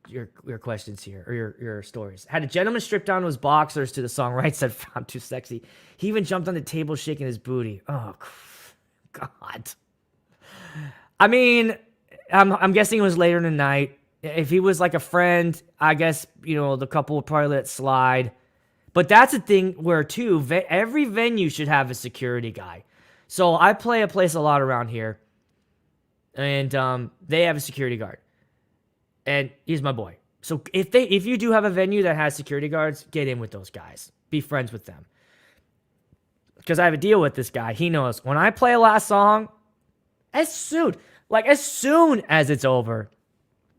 your questions here, or your stories. Had a gentleman strip down to his boxers to the song Right Said Found Too Sexy. He even jumped on the table shaking his booty. Oh, God. I mean, I'm guessing it was later in the night. If he was like a friend, I guess, you know, the couple would probably let it slide. But that's a thing where, too, every venue should have a security guy. So I play a place a lot around here, and they have a security guard. And he's my boy. So if you do have a venue that has security guards, get in with those guys. Be friends with them. Because I have a deal with this guy. He knows when I play a last song, as soon as it's over,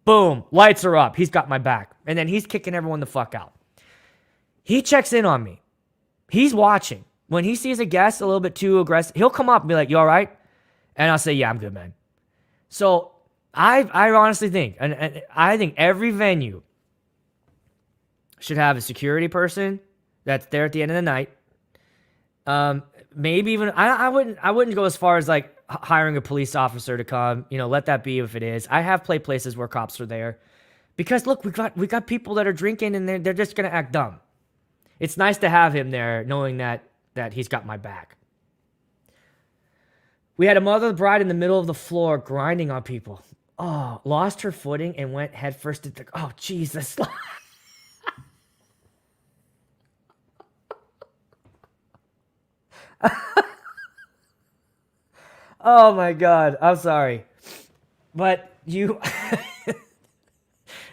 boom, lights are up. He's got my back. And then he's kicking everyone the fuck out. He checks in on me. He's watching. When he sees a guest a little bit too aggressive, he'll come up and be like, you all right? And I'll say, yeah, I'm good, man. So I honestly think, and I think every venue should have a security person that's there at the end of the night. Maybe even, I wouldn't go as far as like hiring a police officer to come, you know, let that be if it is. I have played places where cops are there because look, we got people that are drinking and they're just going to act dumb. It's nice to have him there knowing that he's got my back. We had a mother of the bride in the middle of the floor grinding on people. Oh, lost her footing and went headfirst into, oh, Jesus. Oh my God, I'm sorry, but this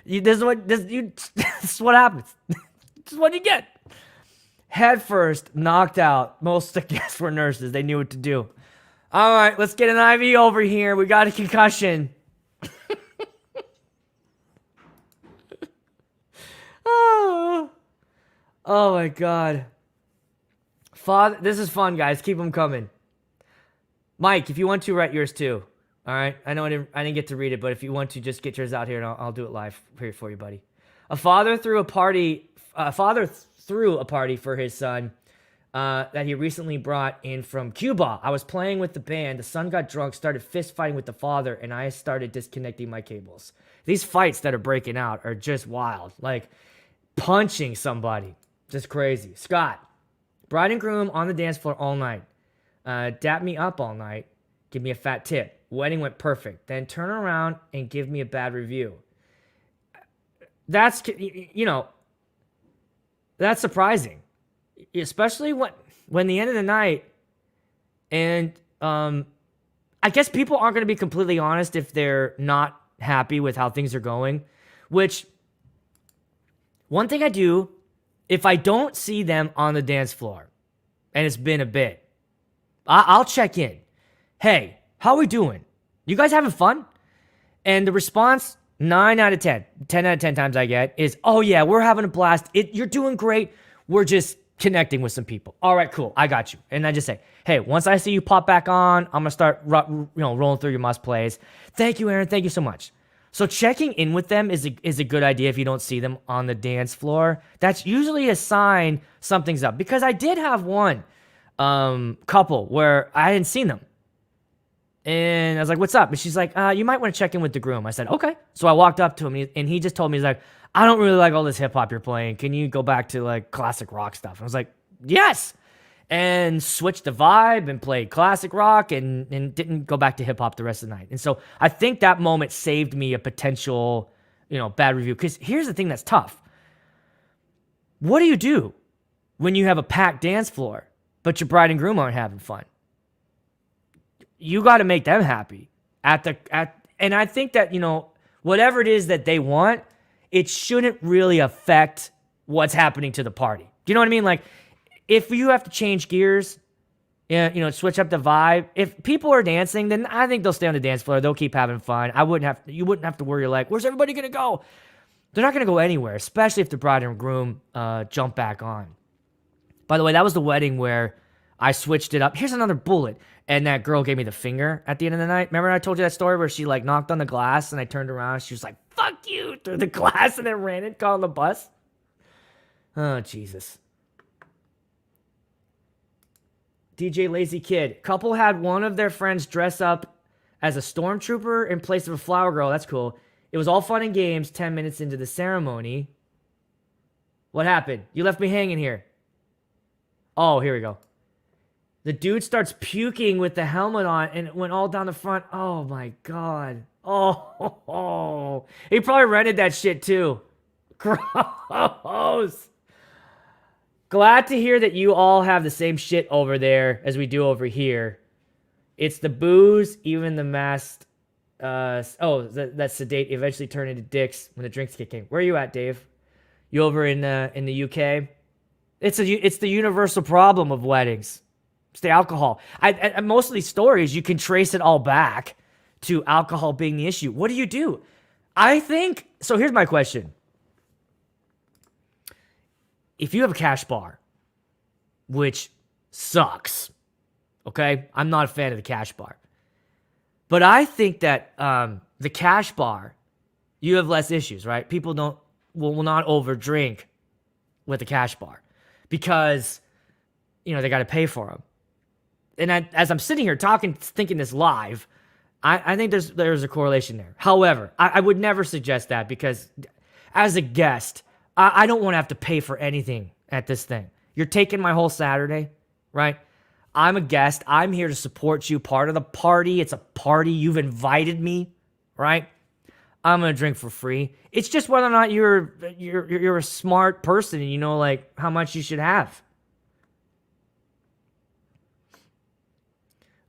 is what happens. This is what you get. Head first, knocked out. Most of the guests were nurses. They knew what to do. All right, let's get an IV over here. We got a concussion. Oh my God. Father, this is fun, guys. Keep them coming. Mike, if you want to, write yours too. All right. I know I didn't get to read it, but if you want to, just get yours out here, and I'll do it live here for you, buddy. A father threw a party for his son that he recently brought in from Cuba. I was playing with the band. The son got drunk, started fist fighting with the father, and I started disconnecting my cables. These fights that are breaking out are just wild. Like punching somebody. Just crazy. Scott, Bride and groom on the dance floor all night. Dap me up all night. Give me a fat tip. Wedding went perfect. Then turn around and give me a bad review. That's, that's surprising. Especially when the end of the night, and I guess people aren't going to be completely honest if they're not happy with how things are going, which one thing I do, if I don't see them on the dance floor and it's been a bit, I'll check in. Hey, how we doing? You guys having fun? And the response, 9 out of 10, 10 out of 10 times I get is, oh yeah, we're having a blast. You're doing great. We're just connecting with some people. All right, cool. I got you. And I just say, hey, once I see you pop back on, I'm going to start rolling through your must plays. Thank you, Aaron. Thank you so much. So checking in with them is a good idea if you don't see them on the dance floor. That's usually a sign something's up. Because I did have one couple where I hadn't seen them. And I was like, what's up? And she's like, you might want to check in with the groom. I said, okay. So I walked up to him, and he just told me, he's like, I don't really like all this hip-hop you're playing. Can you go back to, like, classic rock stuff? I was like, yes! And switched the vibe and played classic rock and didn't go back to hip-hop the rest of the night. And so I think that moment saved me a potential, bad review. Because here's the thing that's tough. What do you do when you have a packed dance floor, but your bride and groom aren't having fun? You got to make them happy and I think that, whatever it is that they want, it shouldn't really affect what's happening to the party. Do you know what I mean? Like, if you have to change gears, switch up the vibe, if people are dancing, then I think they'll stay on the dance floor. They'll keep having fun. You wouldn't have to worry, like, where's everybody going to go? They're not going to go anywhere, especially if the bride and groom jump back on. By the way, that was the wedding where I switched it up. Here's another bullet. And that girl gave me the finger at the end of the night. Remember I told you that story where she, like, knocked on the glass and I turned around. She was like, fuck you, through the glass, and then ran and got on the bus. Oh, Jesus. DJ Lazy Kid. Couple had one of their friends dress up as a stormtrooper in place of a flower girl. That's cool. It was all fun and games 10 minutes into the ceremony. What happened? You left me hanging here. Oh, here we go. The dude starts puking with the helmet on, and it went all down the front. Oh, my God. Oh. He probably rented that shit, too. Gross. Glad to hear that you all have the same shit over there as we do over here. It's the booze, even the masked... that sedate eventually turn into dicks when the drinks kick in. Where are you at, Dave? You over in the UK? It's the universal problem of weddings. It's the alcohol. Most of these stories, you can trace it all back to alcohol being the issue. What do you do? I think... So here's my question. If you have a cash bar, which sucks, okay? I'm not a fan of the cash bar. But I think that the cash bar, you have less issues, right? People will not overdrink with the cash bar because, they got to pay for them. And as I'm sitting here thinking this live, I think there's a correlation there. However, I would never suggest that because as a guest, I don't want to have to pay for anything at this thing. You're taking my whole Saturday, right? I'm a guest. I'm here to support you. Part of the party. It's a party. You've invited me, right? I'm going to drink for free. It's just whether or not you're a smart person and you know, like, how much you should have.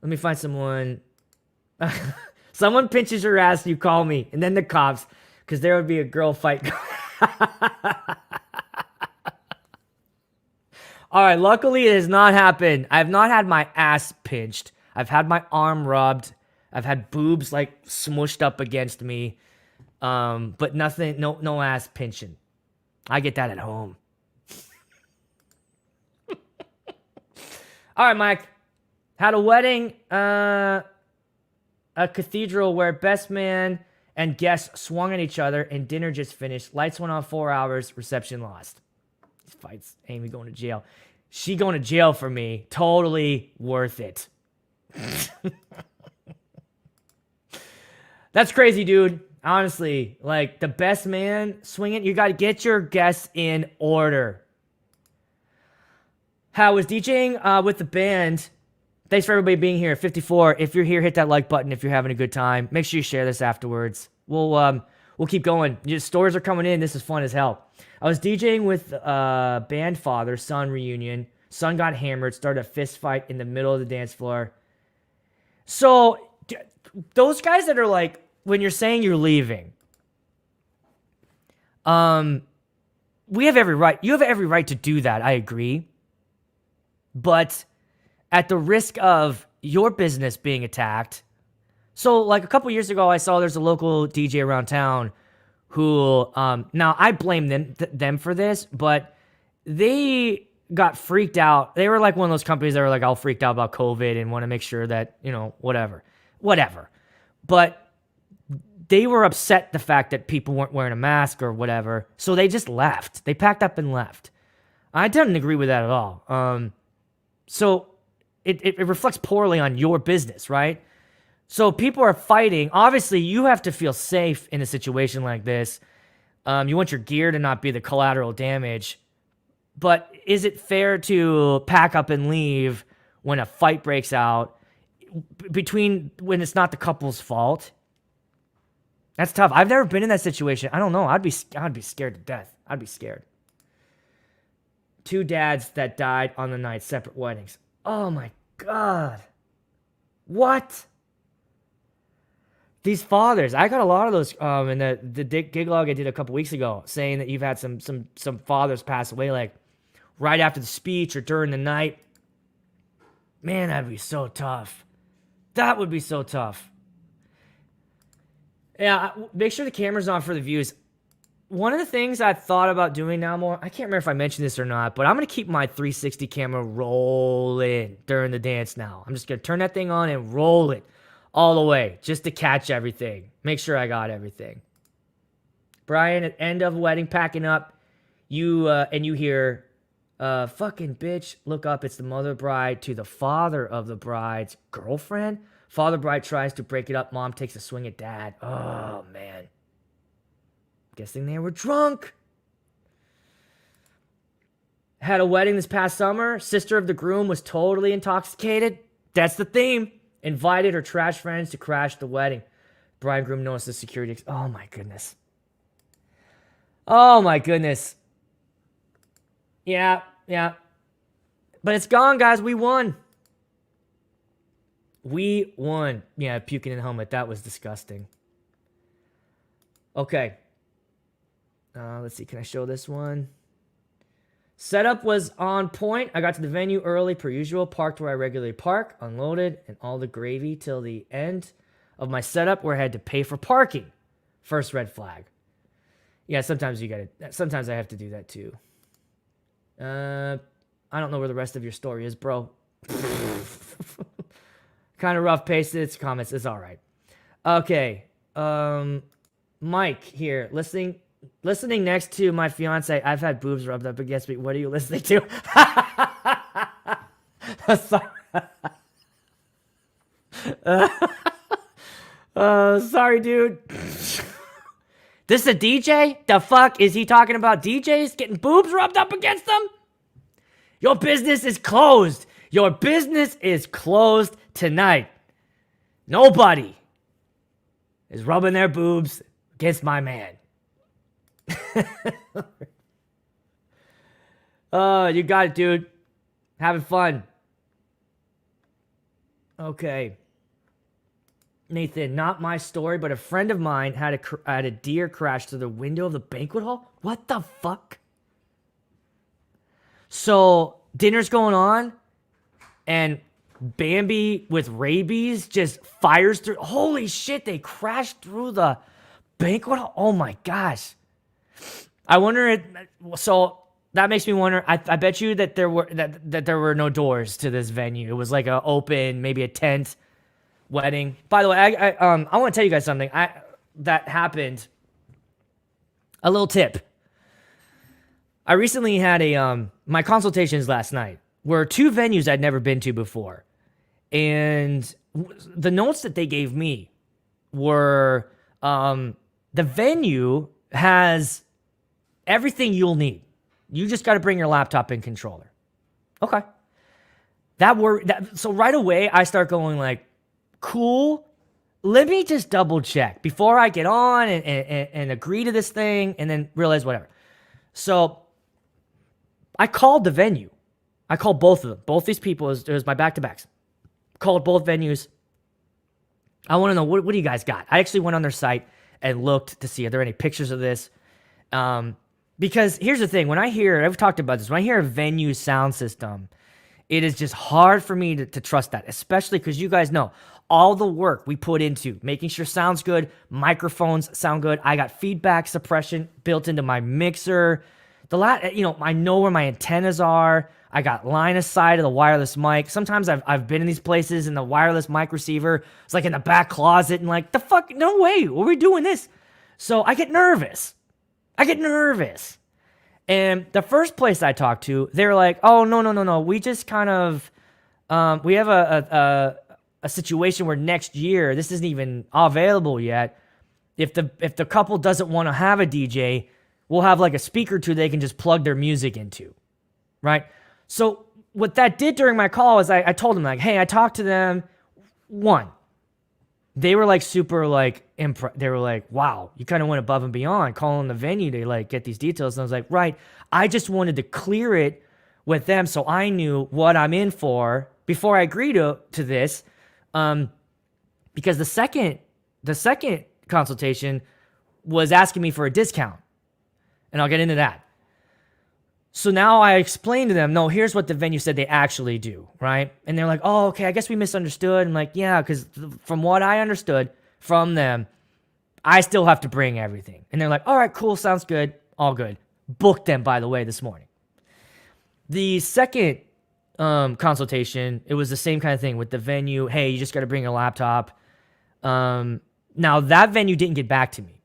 Let me find someone. Someone pinches your ass, you call me. And then the cops, because there would be a girl fight. All right, luckily it has not happened. I have not had my ass pinched. I've had my arm rubbed. I've had boobs, like, smushed up against me. But nothing, no ass pinching. I get that at home. All right, Mike. Had a wedding, a cathedral where best man and guests swung at each other and dinner just finished. Lights went on 4 hours, reception lost. These fights, Amy going to jail. She going to jail for me. Totally worth it. That's crazy, dude. Honestly, like, the best man swinging, you got to get your guests in order. How was DJing with the band? Thanks for everybody being here. 54. If you're here, hit that like button if you're having a good time. Make sure you share this afterwards. We'll keep going. Your stories are coming in. This is fun as hell. I was DJing with band father-son reunion. Son got hammered, started a fist fight in the middle of the dance floor. So, those guys that are like, when you're saying you're leaving, we have every right. You have every right to do that. I agree. But at the risk of your business being attacked. So, like a couple years ago, I saw there's a local DJ around town who, now I blame them for this, but they got freaked out. They were like one of those companies that were like all freaked out about COVID and want to make sure that, whatever. But they were upset the fact that people weren't wearing a mask or whatever. So they just left. They packed up and left. I didn't agree with that at all. So it reflects poorly on your business, right? So people are fighting. Obviously, you have to feel safe in a situation like this. You want your gear to not be the collateral damage. But is it fair to pack up and leave when a fight breaks out when it's not the couple's fault? That's tough. I've never been in that situation. I don't know. I'd be scared to death. I'd be scared. 2 dads that died on the night, separate weddings. Oh my God. What? These fathers, I got a lot of those in the gig log I did a couple weeks ago, saying that you've had some fathers pass away, like right after the speech or during the night. Man, that'd be so tough. That would be so tough. Yeah, make sure the camera's on for the views. One of the things I thought about doing now more, I can't remember if I mentioned this or not, but I'm going to keep my 360 camera rolling during the dance now. I'm just going to turn that thing on and roll it all the way just to catch everything. Make sure I got everything. Brian, at end of wedding, packing up, you hear, fucking bitch, look up, it's the mother bride to the father of the bride's girlfriend. Father bride tries to break it up, mom takes a swing at dad. Oh, man. Guessing they were drunk. Had a wedding this past summer. Sister of the groom was totally intoxicated. That's the theme. Invited her trash friends to crash the wedding. Bride and groom noticed the security. Oh, my goodness. Oh, my goodness. Yeah. But it's gone, guys. We won. We won. Yeah, puking in the helmet. That was disgusting. Okay. Let's see. Can I show this one? Setup was on point. I got to the venue early, per usual. Parked where I regularly park. Unloaded. And all the gravy till the end of my setup where I had to pay for parking. First red flag. Yeah, sometimes I have to do that too. I don't know where the rest of your story is, bro. Kind of rough pasted. It's comments. It's all right. Okay. Mike here, listening next to my fiance. I've had boobs rubbed up against me. What are you listening to? Sorry, dude. This is a DJ? The fuck is he talking about? DJs getting boobs rubbed up against them? Your business is closed. Your business is closed tonight. Nobody is rubbing their boobs against my man. Oh, you got it, dude. Having fun. Okay. Nathan, not my story, but a friend of mine had a deer crash through the window of the banquet hall. What the fuck? So, dinner's going on, and Bambi with rabies just fires through. Holy shit, they crashed through the banquet hall. Oh my gosh. I wonder so that makes me wonder. I bet you that there were no doors to this venue. It was like a open, maybe a tent wedding. By the way, I want to tell you guys something. That happened. A little tip. I recently had my consultations last night were 2 venues I'd never been to before. And the notes that they gave me were the venue has everything you'll need. You just got to bring your laptop and controller. Okay. So right away, I start going like, cool. Let me just double check before I get on and agree to this thing and then realize whatever. So I called the venue. I called both of them. Both these people, it was my back-to-backs. Called both venues. I want to know, what do you guys got? I actually went on their site and looked to see, are there any pictures of this? Because here's the thing. When I hear, I've talked about this, when I hear a venue sound system, it is just hard for me to trust that, especially because you guys know all the work we put into making sure sounds good, microphones sound good. I got feedback suppression built into my mixer. I know where my antennas are. I got line of sight of the wireless mic. Sometimes I've been in these places and the wireless mic receiver is like in the back closet and like, the fuck, no way, are we doing this? So I get nervous. And the first place I talked to, they were like, oh, no. We just kind of, we have a situation where next year, this isn't even available yet. If the couple doesn't want to have a DJ, we'll have like a speaker too they can just plug their music into, right? So what that did during my call is I told them like, hey, I talked to them. One, they were like super like they were like, wow, you kind of went above and beyond calling the venue to like get these details. And I was like, right, I just wanted to clear it with them so I knew what I'm in for before I agreed to this. Because the second consultation was asking me for a discount. And I'll get into that. So now I explained to them, no, here's what the venue said they actually do, right? And they're like, oh, okay, I guess we misunderstood. I'm like, yeah, because from what I understood from them, I still have to bring everything. And they're like, all right, cool, sounds good, all good. Booked them, by the way, this morning. The second consultation, it was the same kind of thing with the venue. Hey, you just got to bring a laptop. Now, that venue didn't get back to me.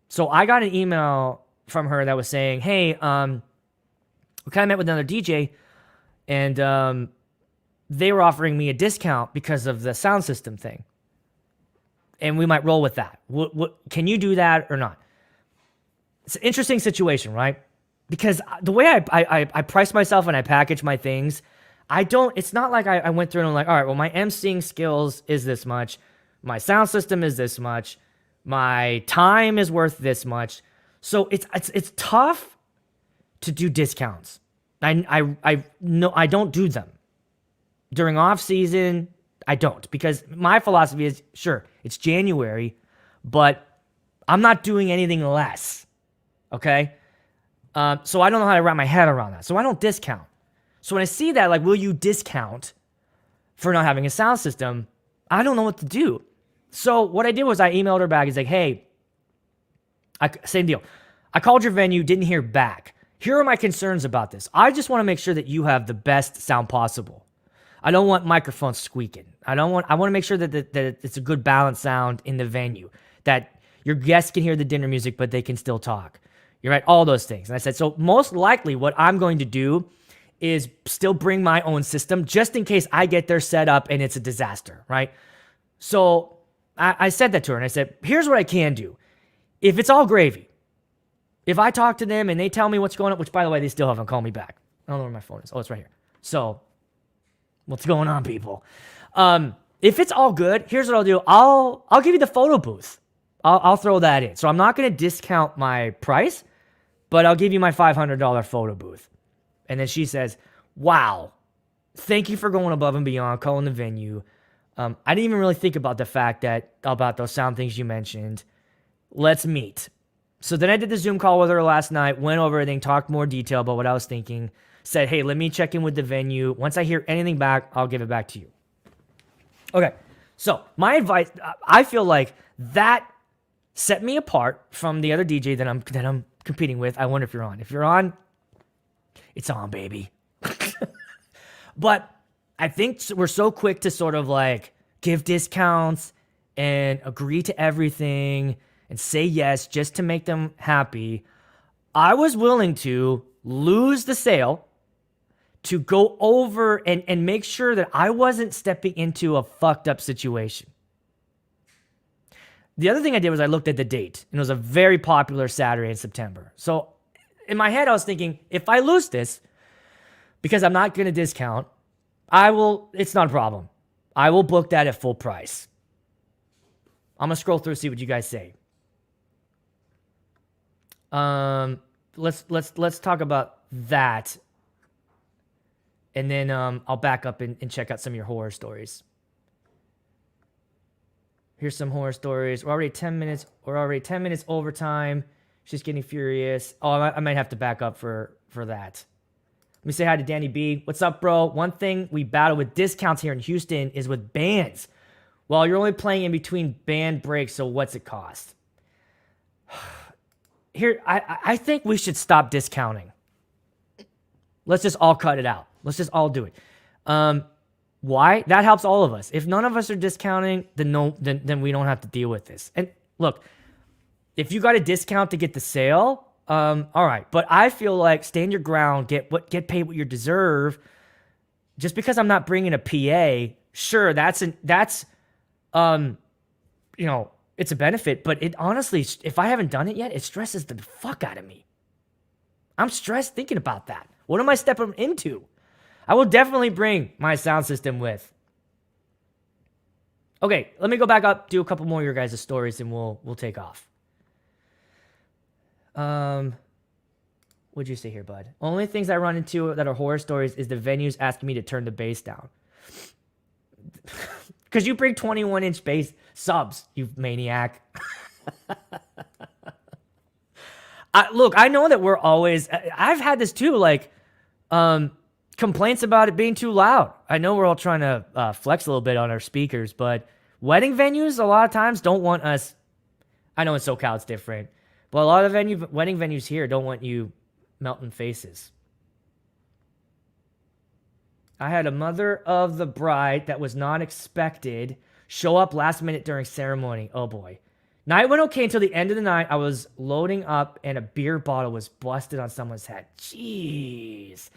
So I got an email from her that was saying, hey, we kind of met with another DJ, and they were offering me a discount because of the sound system thing. And we might roll with that. Can you do that or not? It's an interesting situation, right? Because the way I price myself and I package my things, it's not like I went through and I'm like, all right, well, my emceeing skills is this much. My sound system is this much. My time is worth this much. So it's tough to do discounts. I know I don't do them. During off season, I don't, because my philosophy is, sure, it's January, but I'm not doing anything less. Okay? So I don't know how to wrap my head around that. So I don't discount. So when I see that, like, will you discount for not having a sound system? I don't know what to do. So what I did was I emailed her back. He's like, hey, same deal. I called your venue, didn't hear back. Here are my concerns about this. I just want to make sure that you have the best sound possible. I don't want microphones squeaking. I want to make sure that it's a good balanced sound in the venue, that your guests can hear the dinner music, but they can still talk. You're right, all those things. And I said, so most likely what I'm going to do is still bring my own system just in case I get there set up and it's a disaster, right? So I said that to her, and I said, here's what I can do. If it's all gravy, if I talk to them and they tell me what's going on, which, by the way, they still haven't called me back. I don't know where my phone is. Oh, it's right here. So, what's going on, people? If it's all good, here's what I'll do. I'll give you the photo booth. I'll throw that in. So I'm not going to discount my price, but I'll give you my $500 photo booth. And then she says, wow, thank you for going above and beyond, calling the venue. I didn't even really think about the fact about those sound things you mentioned. Let's meet. So then I did the Zoom call with her last night, went over everything, talked more detail about what I was thinking, said, hey, let me check in with the venue. Once I hear anything back, I'll give it back to you. Okay, so my advice, I feel like that set me apart from the other DJ that I'm competing with. I wonder if you're on. If you're on, it's on, baby. But I think we're so quick to sort of like give discounts and agree to everything and say yes just to make them happy. I was willing to lose the sale to go over and make sure that I wasn't stepping into a fucked up situation. The other thing I did was I looked at the date, and it was a very popular Saturday in September. So in my head, I was thinking, if I lose this, because I'm not going to discount. It's not a problem. I will book that at full price. I'm going to scroll through and see what you guys say. Let's talk about that. And then I'll back up and check out some of your horror stories. Here's some horror stories. We're already 10 minutes overtime. She's getting furious. Oh, I might have to back up for that. Let me say hi to Danny B. What's up, bro? One thing we battle with discounts here in Houston is with bands. Well, you're only playing in between band breaks, so what's it cost? Here, I think we should stop discounting. Let's just all cut it out. Let's just all do it. Why? That helps all of us. If none of us are discounting, then we don't have to deal with this. And look, if you got a discount to get the sale, all right. But I feel like stand your ground, get paid what you deserve. Just because I'm not bringing a PA, sure, it's a benefit. But it honestly, if I haven't done it yet, it stresses the fuck out of me. I'm stressed thinking about that. What am I stepping into? I will definitely bring my sound system with. Okay, let me go back up, do a couple more of your guys' stories, and we'll take off. What'd you say here, bud? Only things I run into that are horror stories is the venues asking me to turn the bass down. Because you bring 21-inch bass subs, you maniac. Look, I know that we're always... I've had this too, like... complaints about it being too loud. I know we're all trying to flex a little bit on our speakers, but wedding venues a lot of times don't want us. I know in SoCal it's different, but a lot of wedding venues here don't want you melting faces. I had a mother of the bride that was not expected show up last minute during ceremony. Oh boy. Night went okay until the end of the night. I was loading up and a beer bottle was busted on someone's head. Jeez.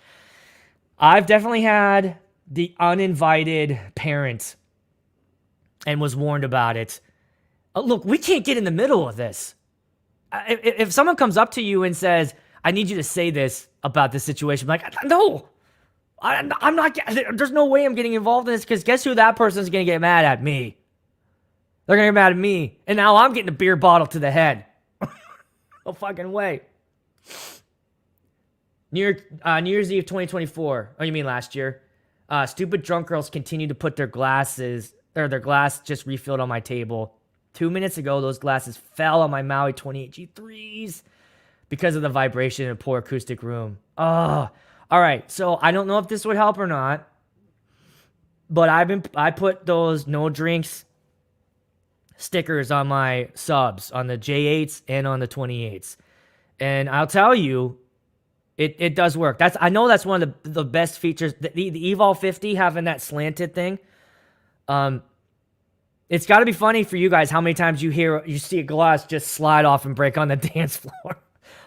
I've definitely had the uninvited parent and was warned about it. Look, we can't get in the middle of this. If someone comes up to you and says, I need you to say this about this situation, I'm like, no, I'm not, there's no way I'm getting involved in this because guess who that person's going to get mad at me? They're going to get mad at me. And now I'm getting a beer bottle to the head. No fucking way. New Year's Eve 2024. Oh, you mean last year? Stupid drunk girls continue to put their glass just refilled on my table. 2 minutes ago, those glasses fell on my Maui 28 G3s because of the vibration in a poor acoustic room. Oh, all right. So I don't know if this would help or not, but I put those no drinks stickers on my subs, on the J8s and on the 28s. And I'll tell you, It does work. I know that's one of the best features. The Evol 50 having that slanted thing. It's got to be funny for you guys how many times you see a glass just slide off and break on the dance floor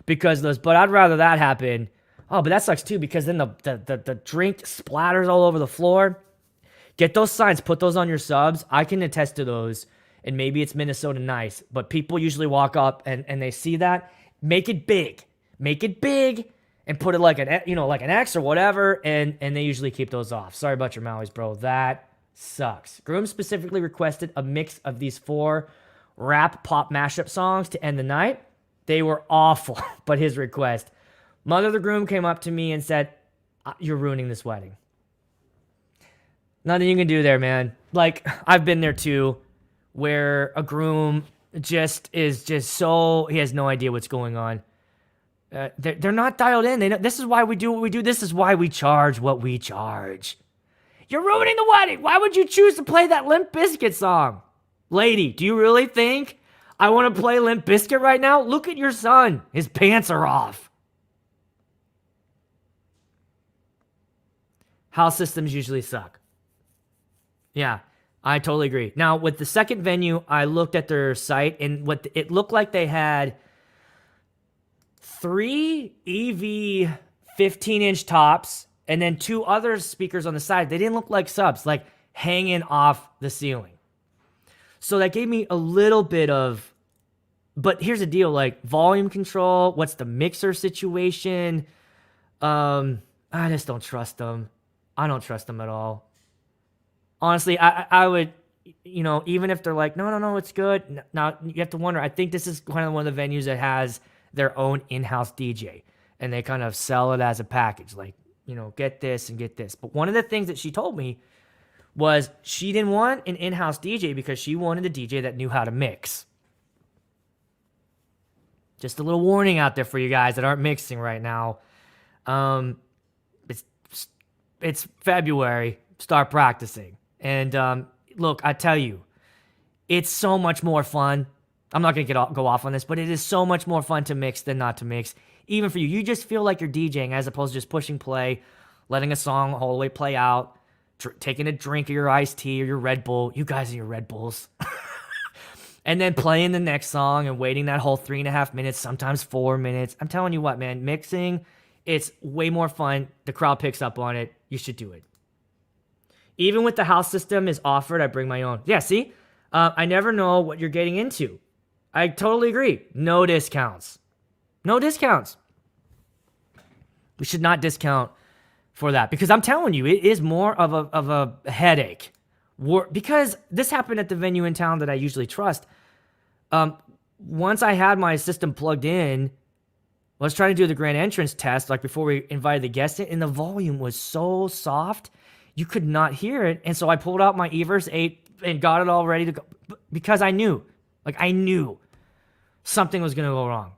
because of those. But I'd rather that happen. Oh, but that sucks too because then the drink splatters all over the floor. Get those signs. Put those on your subs. I can attest to those. And maybe it's Minnesota nice, but people usually walk up and they see that. Make it big. Make it big. And put it like an X or whatever, and they usually keep those off. Sorry about your Maui's, bro. That sucks. Groom specifically requested a mix of these 4 rap pop mashup songs to end the night. They were awful, but his request. Mother of the groom came up to me and said, you're ruining this wedding. Nothing you can do there, man. Like, I've been there too, where a groom he has no idea what's going on. They're not dialed in. This is why we do what we do. This is why we charge what we charge. You're ruining the wedding. Why would you choose to play that Limp Bizkit song? Lady, do you really think I want to play Limp Bizkit right now? Look at your son. His pants are off. House systems usually suck. Yeah, I totally agree. Now, with the second venue, I looked at their site, and it looked like they had 3 EV 15-inch tops and then 2 other speakers on the side. They didn't look like subs, like hanging off the ceiling. So that gave me a little bit of, but here's the deal, like volume control, what's the mixer situation? I just don't trust them. I don't trust them at all. Honestly, I would, even if they're like, no, it's good. Now you have to wonder. I think this is kind of one of the venues that has their own in-house DJ, and they kind of sell it as a package, like, get this and get this. But one of the things that she told me was she didn't want an in-house DJ because she wanted a DJ that knew how to mix. Just a little warning out there for you guys that aren't mixing right now. It's February. Start practicing. And look, I tell you, it's so much more fun. I'm not going to go off on this, but it is so much more fun to mix than not to mix. Even for you. You just feel like you're DJing as opposed to just pushing play, letting a song all the way play out, taking a drink of your iced tea or your Red Bull. You guys and your Red Bulls. And then playing the next song and waiting that whole 3.5 minutes, sometimes 4 minutes. I'm telling you what, man, mixing, it's way more fun. The crowd picks up on it. You should do it. Even with the house system is offered, I bring my own. Yeah, see? I never know what you're getting into. I totally agree. No discounts. No discounts. We should not discount for that because I'm telling you, it is more of a headache. Because this happened at the venue in town that I usually trust. Once I had my system plugged in, I was trying to do the grand entrance test, like before we invited the guests in, and the volume was so soft, you could not hear it. And so I pulled out my Evers 8 and got it all ready to go because I knew something was going to go wrong.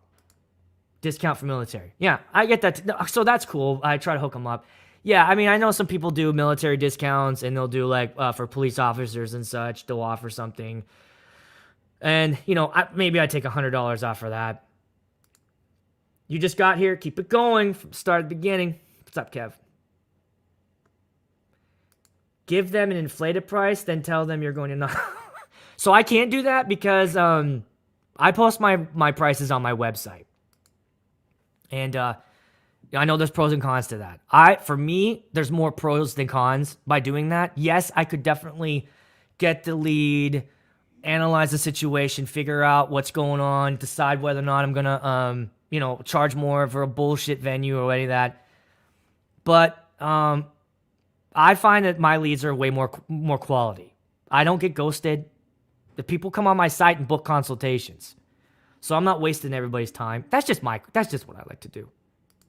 Discount for military. Yeah, I get that. So that's cool. I try to hook them up. Yeah, I mean, I know some people do military discounts, and they'll do, like, for police officers and such, they'll offer something. And, maybe I take $100 off for that. You just got here. Keep it going from start to beginning. What's up, Kev? Give them an inflated price, then tell them you're going to not. So I can't do that because I post my prices on my website. And I know there's pros and cons to that. For me, there's more pros than cons by doing that. Yes, I could definitely get the lead, analyze the situation, figure out what's going on, decide whether or not I'm going to, charge more for a bullshit venue or any of that. But I find that my leads are way more quality. I don't get ghosted. The people come on my site and book consultations. So I'm not wasting everybody's time. That's just what I like to do.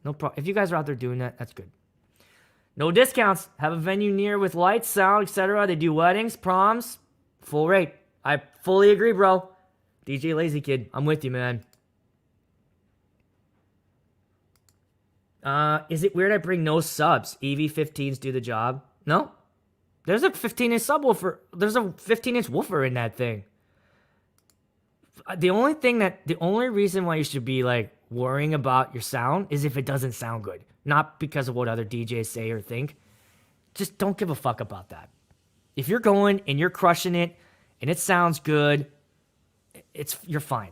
No problem. If you guys are out there doing that, that's good. No discounts. Have a venue near with lights, sound, etc. They do weddings, proms, full rate. I fully agree, bro. DJ Lazy Kid, I'm with you, man. Is it weird I bring no subs? EV15s do the job? No. There's a 15-inch subwoofer. There's a 15-inch woofer in that thing. The only reason why you should be like worrying about your sound is if it doesn't sound good. Not because of what other DJs say or think. Just don't give a fuck about that. If you're going and you're crushing it and it sounds good, you're fine.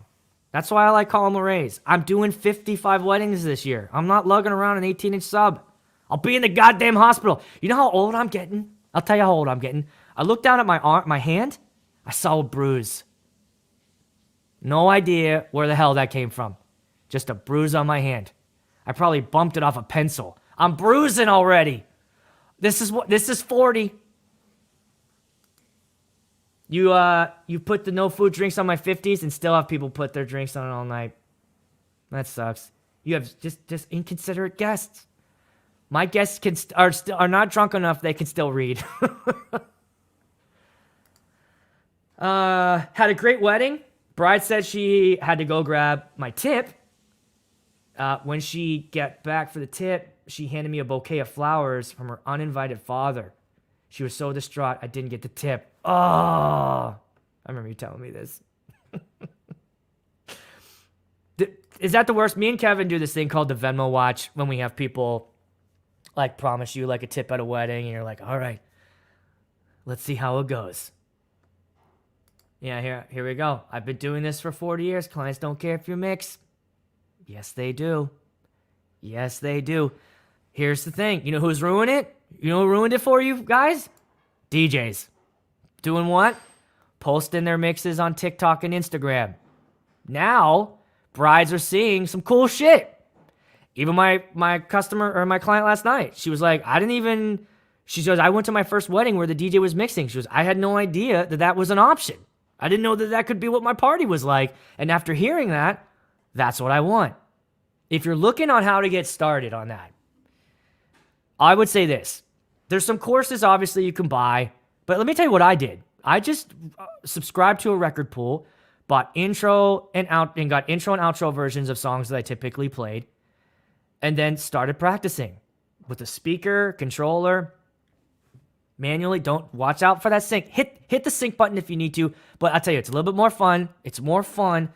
That's why I like Colin Moray's. I'm doing 55 weddings this year. I'm not lugging around an 18-inch sub. I'll be in the goddamn hospital. You know how old I'm getting? I'll tell you how old I'm getting. I looked down at my hand. I saw a bruise. No idea where the hell that came from. Just a bruise on my hand. I probably bumped it off a pencil. I'm bruising already. This is 40. You put the no food drinks on my 50s and still have people put their drinks on it all night. That sucks. You have just inconsiderate guests. My guests are not drunk enough they can still read. Had a great wedding. Bride said she had to go grab my tip. When she got back for the tip, she handed me a bouquet of flowers from her uninvited father. She was so distraught I didn't get the tip. Oh, I remember you telling me this. Is that the worst? Me and Kevin do this thing called the Venmo watch when we have people like promise you like a tip at a wedding and you're like, all right, let's see how it goes. Yeah, here we go. I've been doing this for 40 years. Clients don't care if you mix. Yes, they do. Yes, they do. Here's the thing. You know who's ruined it? You know who ruined it for you guys? DJs. Doing what? Posting their mixes on TikTok and Instagram. Now, brides are seeing some cool shit. Even my customer or my client last night, she was like, she goes, I went to my first wedding where the DJ was mixing. She goes, I had no idea that was an option. I didn't know that could be what my party was like. And after hearing that, that's what I want. If you're looking on how to get started on that, I would say this. There's some courses, obviously, you can buy. But let me tell you what I did. I just subscribed to a record pool, bought intro and got intro and outro versions of songs that I typically played, and then started practicing with a speaker, controller, manually. Don't watch out for that sync. Hit the sync button if you need to, but I'll tell you, it's a little bit more fun. It's more fun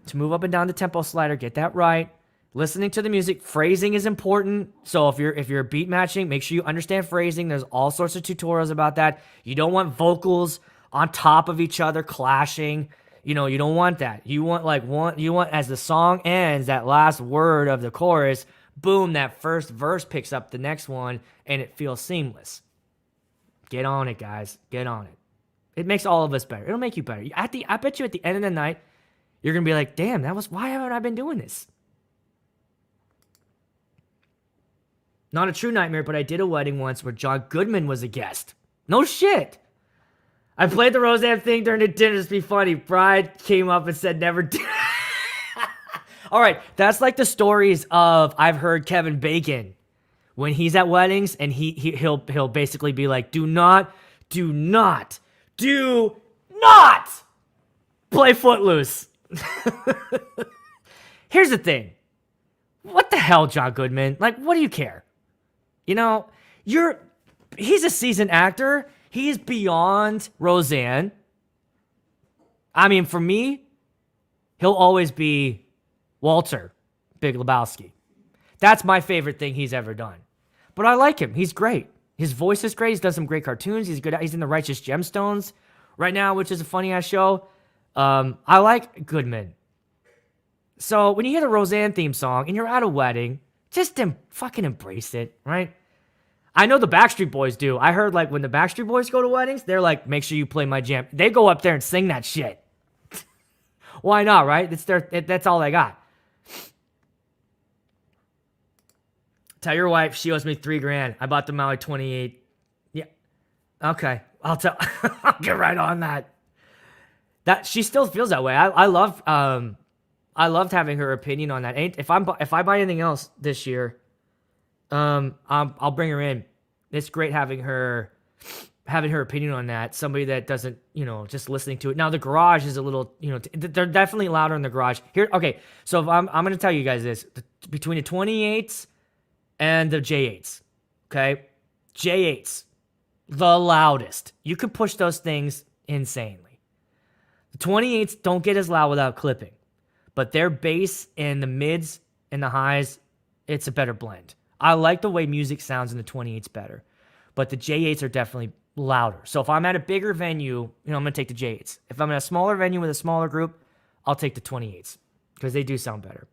to move up and down the tempo slider, get that right. Listening to the music, phrasing is important. So if you're beat matching, make sure you understand phrasing. There's all sorts of tutorials about that. You don't want vocals on top of each other clashing. You don't want that. You want as the song ends, that last word of the chorus, boom, that first verse picks up the next one and it feels seamless. Get on it, guys. Get on it. It makes all of us better. It'll make you better. I bet you at the end of the night, you're going to be like, damn, why haven't I been doing this? Not a true nightmare, but I did a wedding once where John Goodman was a guest. No shit. I played the Roseanne thing during the dinner to be funny. Bride came up and said never do. All right, that's like the stories of I've heard Kevin Bacon when he's at weddings and he'll basically be like, do not play Footloose. Here's the thing. What the hell, John Goodman? Like, what do you care? He's a seasoned actor. He's beyond Roseanne. I mean, for me, he'll always be Walter Big Lebowski. That's my favorite thing he's ever done. But I like him. He's great. His voice is great. He's done some great cartoons. He's good. He's in the Righteous Gemstones right now, which is a funny-ass show. I like Goodman. So when you hear the Roseanne theme song and you're at a wedding, just fucking embrace it, right? I know the Backstreet Boys do. I heard like when the Backstreet Boys go to weddings, they're like, make sure you play my jam. They go up there and sing that shit. Why not, right? That's all they got. Tell your wife she owes me $3,000. I bought the Maui 28. Yeah. Okay. I'll get right on that. That she still feels that way. I loved having her opinion on that. If I buy anything else this year, I'll bring her in. It's great having her opinion on that. Somebody that doesn't, just listening to it. Now the garage is a little, they're definitely louder in the garage. Here, okay. So if I'm going to tell you guys this between the 28s and the J8s. Okay, J8s, the loudest. You can push those things insanely. The 28s don't get as loud without clipping. But their bass in the mids and the highs, it's a better blend. I like the way music sounds in the 28s better. But the J8s are definitely louder. So if I'm at a bigger venue, I'm going to take the J8s. If I'm at a smaller venue with a smaller group, I'll take the 28s. Because they do sound better.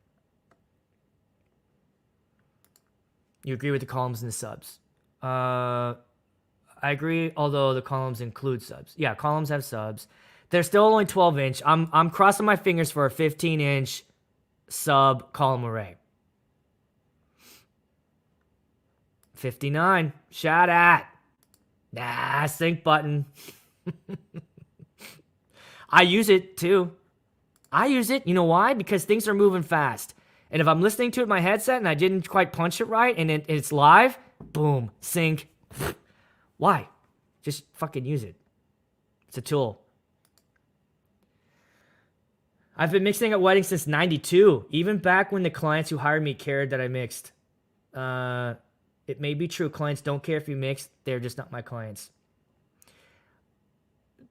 You agree with the columns and the subs? I agree, although the columns include subs. Yeah, columns have subs. They're still only 12-inch. I'm crossing my fingers for a 15-inch sub column array. 59. Shot at. Nah, sync button. I use it too. I use it. You know why? Because things are moving fast. And if I'm listening to it in my headset and I didn't quite punch it right and it's live, boom, sync. Why? Just fucking use it. It's a tool. I've been mixing at weddings since 92, even back when the clients who hired me cared that I mixed. It may be true. Clients don't care if you mix. They're just not my clients.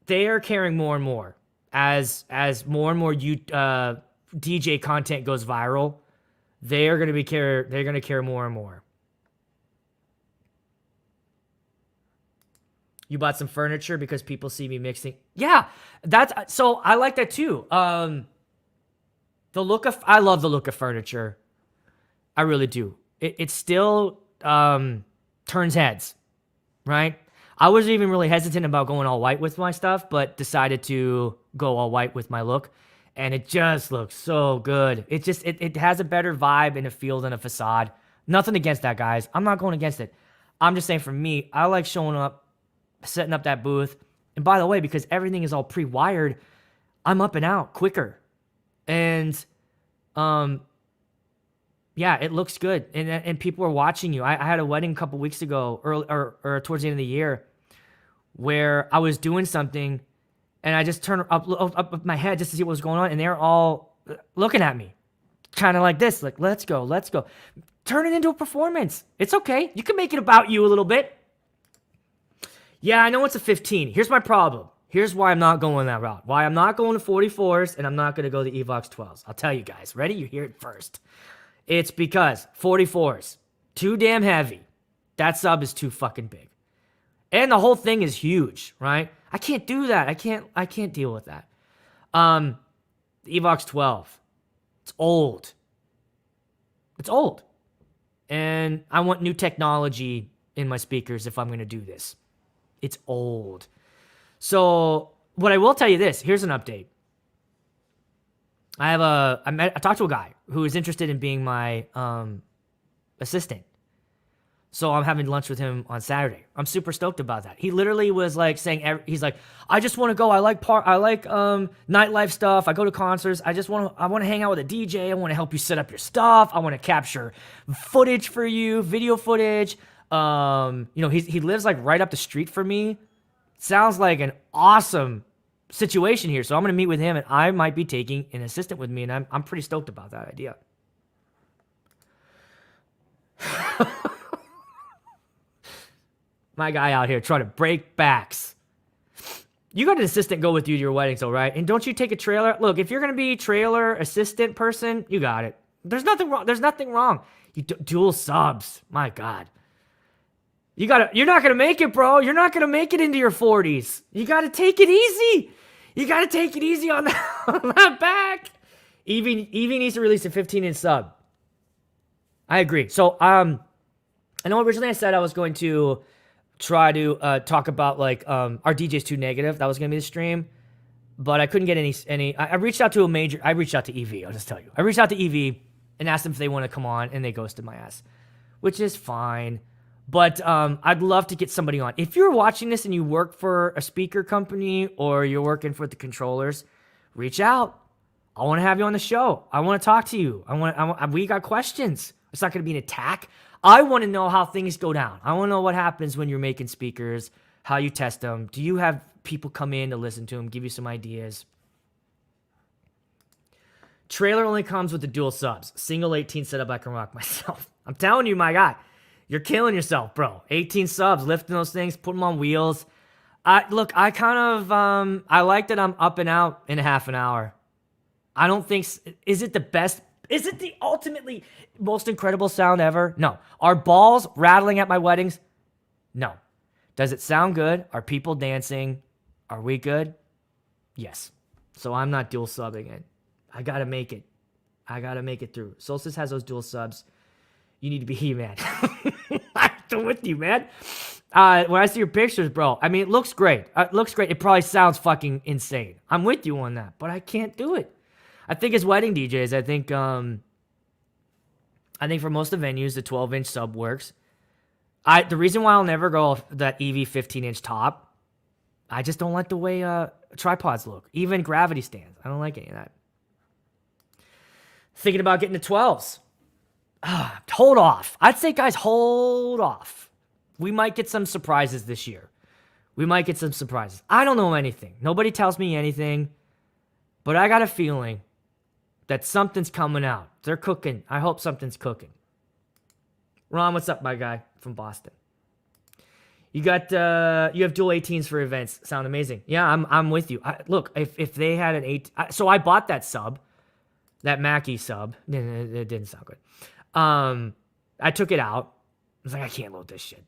They are caring more and more as more and more DJ content goes viral. They're going to care more and more. You bought some furniture because people see me mixing. Yeah, so I like that too. I love the look of furniture. I really do. It still turns heads, right? I wasn't even really hesitant about going all white with my stuff, but decided to go all white with my look. and it just looks so good. It has a better vibe and a feel than a facade. Nothing against that, guys. I'm not going against it. I'm just saying for me, I like showing up, setting up that booth. And by the way, because everything is all pre-wired, I'm up and out quicker. And yeah, it looks good. And people are watching you. I had a wedding a couple weeks ago, or towards the end of the year, where I was doing something and I just turned up my head just to see what was going on. And they're all looking at me, kind of like this, like, let's go. Turn it into a performance. It's okay. You can make it about you a little bit. Yeah, I know it's a 15. Here's my problem. Here's why I'm not going that route. Why I'm not going to 44s and I'm not going to go the Evox 12s. I'll tell you guys. Ready? You hear it first. It's because 44s, too damn heavy. That sub is too fucking big. And the whole thing is huge, right? I can't do that. I can't deal with that. The Evox 12. It's old. And I want new technology in my speakers if I'm going to do this. It's old. So, what I will tell you this, here's an update. I talked to a guy who is interested in being my assistant. So I'm having lunch with him on Saturday. I'm super stoked about that. He literally was like saying, he's like, I just want to go. I like nightlife stuff. I go to concerts. I want to hang out with a DJ. I want to help you set up your stuff. I want to capture footage for you, video footage. He lives like right up the street from me. Sounds like an awesome situation here. So I'm going to meet with him, and I might be taking an assistant with me, and I'm pretty stoked about that idea. My guy out here trying to break backs. You got an assistant go with you to your weddings, though, right? And don't you take a trailer? Look, if you're going to be trailer assistant person, you got it. There's nothing wrong. You dual subs. My God. You're not going to make it, bro. You're not going to make it into your 40s. You got to take it easy. You got to take it easy on that back. Evie needs to release a 15-inch sub. I agree. So, I know originally I said I was going to try to talk about like our DJ's too negative. That was gonna be the stream, but I couldn't get any. I reached out to EV. I'll just tell you. I reached out to EV and asked them if they want to come on, and they ghosted my ass, which is fine. But I'd love to get somebody on. If you're watching this and you work for a speaker company or you're working for the controllers, reach out. I want to have you on the show. I want to talk to you. We got questions. It's not going to be an attack. I want to know how things go down. I want to know what happens when you're making speakers, how you test them. Do you have people come in to listen to them, give you some ideas? Trailer only comes with the dual subs. Single 18 setup I can rock myself. I'm telling you, my guy, you're killing yourself, bro. 18 subs, lifting those things, putting them on wheels. I like that I'm up and out in half an hour. I don't think, is it the best? Is it the ultimately most incredible sound ever? No. Are balls rattling at my weddings? No. Does it sound good? Are people dancing? Are we good? Yes. So I'm not dual subbing it. I got to make it. I got to make it through. Solstice has those dual subs. You need to be He-Man. I'm with you, man. When I see your pictures, bro, I mean, it looks great. It probably sounds fucking insane. I'm with you on that, but I can't do it. I think as wedding DJs, I think for most of the venues, the 12-inch sub works. The reason why I'll never go that EV 15-inch top, I just don't like the way tripods look. Even gravity stands. I don't like any of that. Thinking about getting the 12s. Hold off. I'd say, guys, hold off. We might get some surprises this year. I don't know anything. Nobody tells me anything. But I got a feeling that something's coming out. They're cooking. I hope something's cooking. Ron, what's up, my guy from Boston? You have dual 18s for events. Sound amazing. Yeah, I'm with you. Look, if they had an 8, so I bought that sub, that Mackie sub. It didn't sound good. I took it out. I was like, I can't load this shit.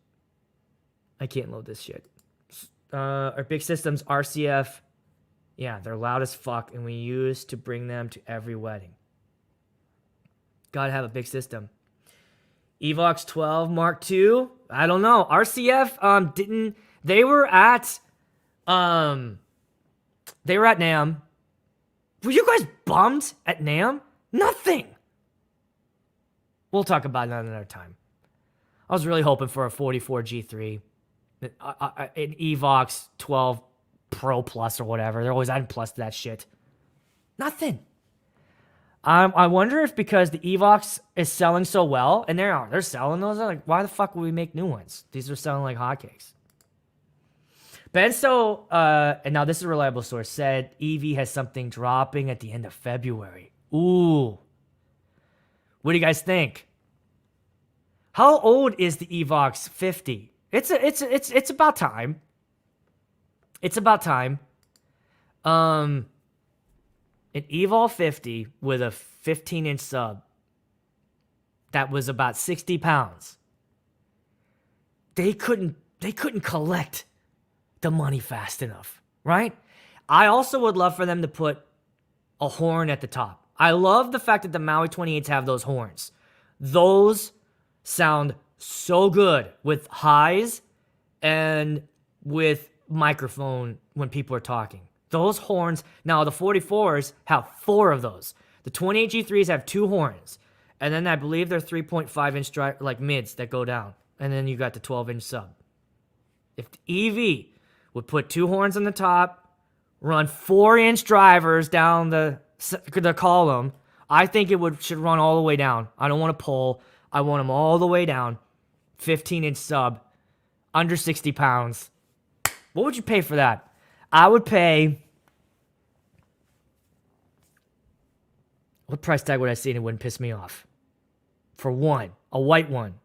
Our big systems, RCF. Yeah, they're loud as fuck, and we used to bring them to every wedding. Gotta have a big system. Evox 12 Mark II. I don't know. RCF didn't. They were at NAMM Were you guys bummed at NAMM? Nothing. We'll talk about that another time. I was really hoping for a 44 G3, an Evox 12 Pro Plus or whatever. They're always adding plus to that shit. Nothing. I wonder if because the Evox is selling so well, and they're selling those, like, why the fuck would we make new ones? These are selling like hotcakes. Benso, and now this is a reliable source, said EV has something dropping at the end of February. Ooh. What do you guys think? How old is the Evox 50? It's about time. It's about time. An Evol 50 with a 15-inch sub that was about 60 pounds. They couldn't collect the money fast enough, right? I also would love for them to put a horn at the top. I love the fact that the Maui 28s have those horns. Those sound so good with highs and with microphone when people are talking. Those horns, now the 44s have 4 of those. The 28 G3s have 2 horns. And then I believe they're 3.5-inch like mids that go down. And then you got the 12-inch sub. If the EV would put 2 horns on the top, run 4-inch drivers down the column, I think it should run all the way down. I don't want to pull. I want them all the way down. 15-inch sub, under 60 pounds. What would you pay for that? I would pay... What price tag would I see and it wouldn't piss me off? For one, a white one.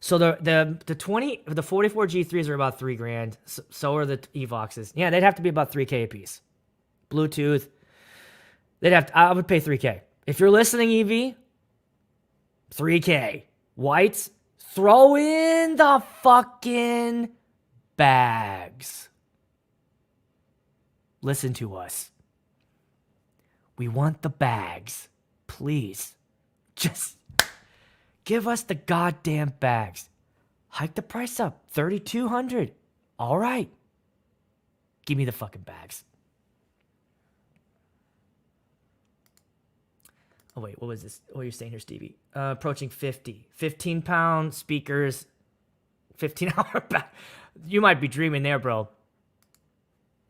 So the 44 G3s are about $3,000. So are the Evoxes. Yeah, they'd have to be about $3K a piece. Bluetooth. I would pay $3K. If you're listening, EV, $3K. Whites, throw in the fucking bags. Listen to us. We want the bags. Please. Just give us the goddamn bags. Hike the price up. $3,200. All right. Give me the fucking bags. Oh, wait. What was this? What are you saying here, Stevie? Approaching 50. 15-pound speakers. 15-hour back. You might be dreaming there, bro.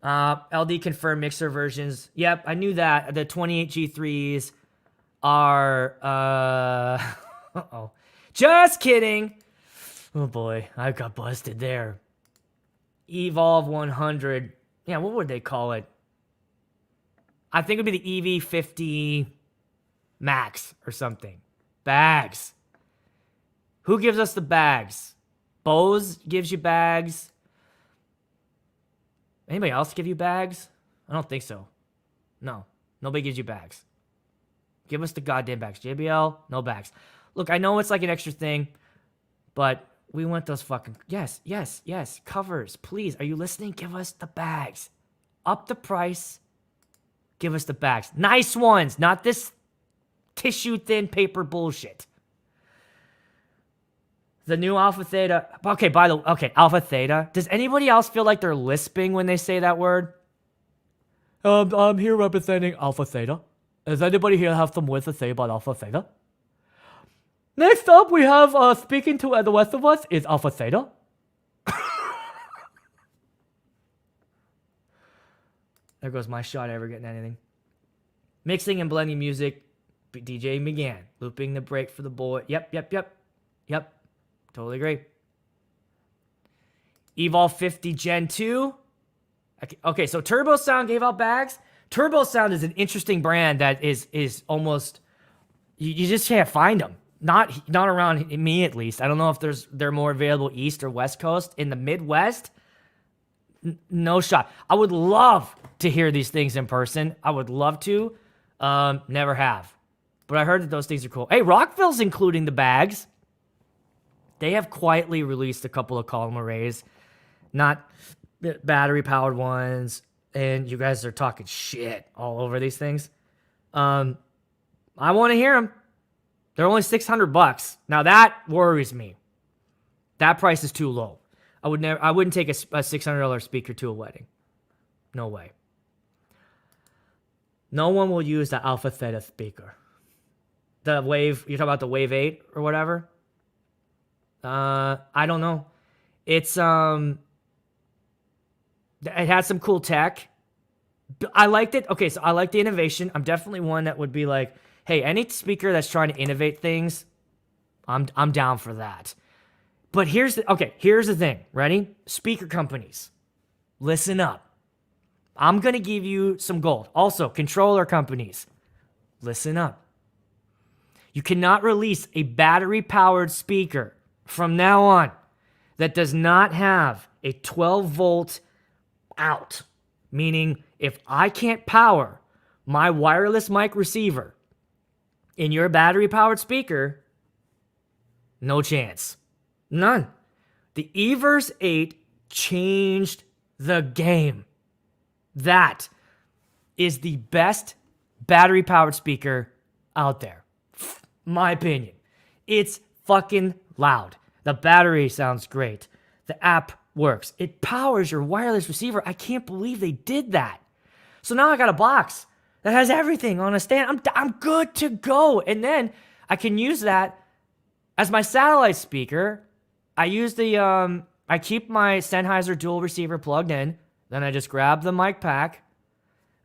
LD confirmed mixer versions. Yep, I knew that. The 28 G3s are... uh-oh. Just kidding. Oh, boy. I got busted there. Evolve 100. Yeah, what would they call it? I think it would be the EV50 Max or something. Bags. Who gives us the bags? Bose gives you bags. Anybody else give you bags? I don't think so. No. Nobody gives you bags. Give us the goddamn bags. JBL, no bags. Look, I know it's like an extra thing, but we want those fucking... Yes. Covers, please. Are you listening? Give us the bags. Up the price. Give us the bags. Nice ones. Not this tissue-thin paper bullshit. The new Alpha Theta. Okay, Alpha Theta. Does anybody else feel like they're lisping when they say that word? I'm here representing Alpha Theta. Does anybody here have some words to say about Alpha Theta? Next up, we have speaking to the rest of us is Alpha Theta. There goes my shot ever getting anything. Mixing and blending music. DJ began. Looping the break for the boy. Yep. Totally agree. Evolve 50 Gen 2. Okay, so Turbo Sound gave out bags. Turbo Sound is an interesting brand that is almost... You just can't find them. Not around me, at least. I don't know if they're more available East or West Coast. In the Midwest, no shot. I would love to hear these things in person. I would love to. Never have. But I heard that those things are cool. Hey, Rockville's including the bags. They have quietly released a couple of column arrays. Not battery-powered ones. And you guys are talking shit all over these things. I want to hear them. They're only $600. Now that worries me. That price is too low. I wouldn't take a $600 speaker to a wedding. No way. No one will use the Alpha Theta speaker. The Wave, you're talking about the Wave 8 or whatever? I don't know. It's it has some cool tech. I liked it. Okay, so I like the innovation. I'm definitely one that would be like, hey, any speaker that's trying to innovate things, I'm down for that. But here's the thing. Ready? Speaker companies, listen up. I'm gonna give you some gold. Also, controller companies, listen up. You cannot release a battery-powered speaker from now on that does not have a 12-volt out. Meaning, if I can't power my wireless mic receiver in your battery-powered speaker, no chance. None. The Everse 8 changed the game. That is the best battery-powered speaker out there. My opinion. It's fucking loud. The battery sounds great. The app works. It powers your wireless receiver. I can't believe they did that. So now I got a box that has everything on a stand. I'm good to go. And then I can use that as my satellite speaker. I use I keep my Sennheiser dual receiver plugged in. Then I just grab the mic pack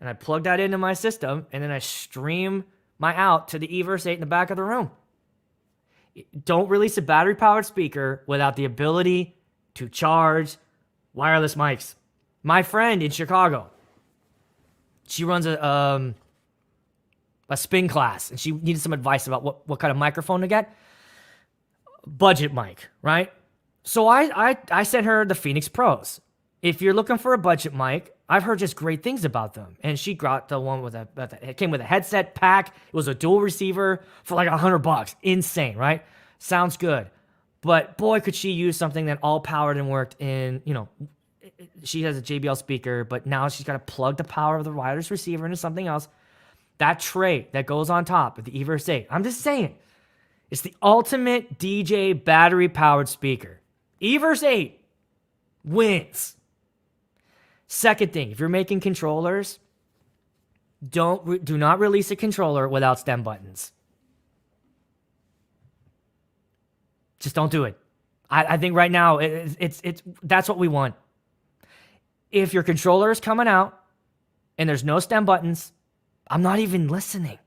and I plug that into my system. And then I stream my out to the Everse 8 in the back of the room. Don't release a battery-powered speaker without the ability to charge wireless mics. My friend in Chicago, she runs a spin class, and she needed some advice about what kind of microphone to get. Budget mic, right? So I sent her the Phoenix Pros. If you're looking for a budget mic, I've heard just great things about them. And she got the one with it came with a headset pack. It was a dual receiver for like $100. Insane, right? Sounds good. But boy, could she use something that all powered and worked in, she has a JBL speaker, but now she's got to plug the power of the wireless receiver into something else. That tray that goes on top of the Everse 8, I'm just saying, it's the ultimate DJ battery-powered speaker. Everse 8 wins. Second thing, if you're making controllers, do not release a controller without stem buttons. Just don't do it. I think right now it's that's what we want. If your controller is coming out and there's no stem buttons, I'm not even listening.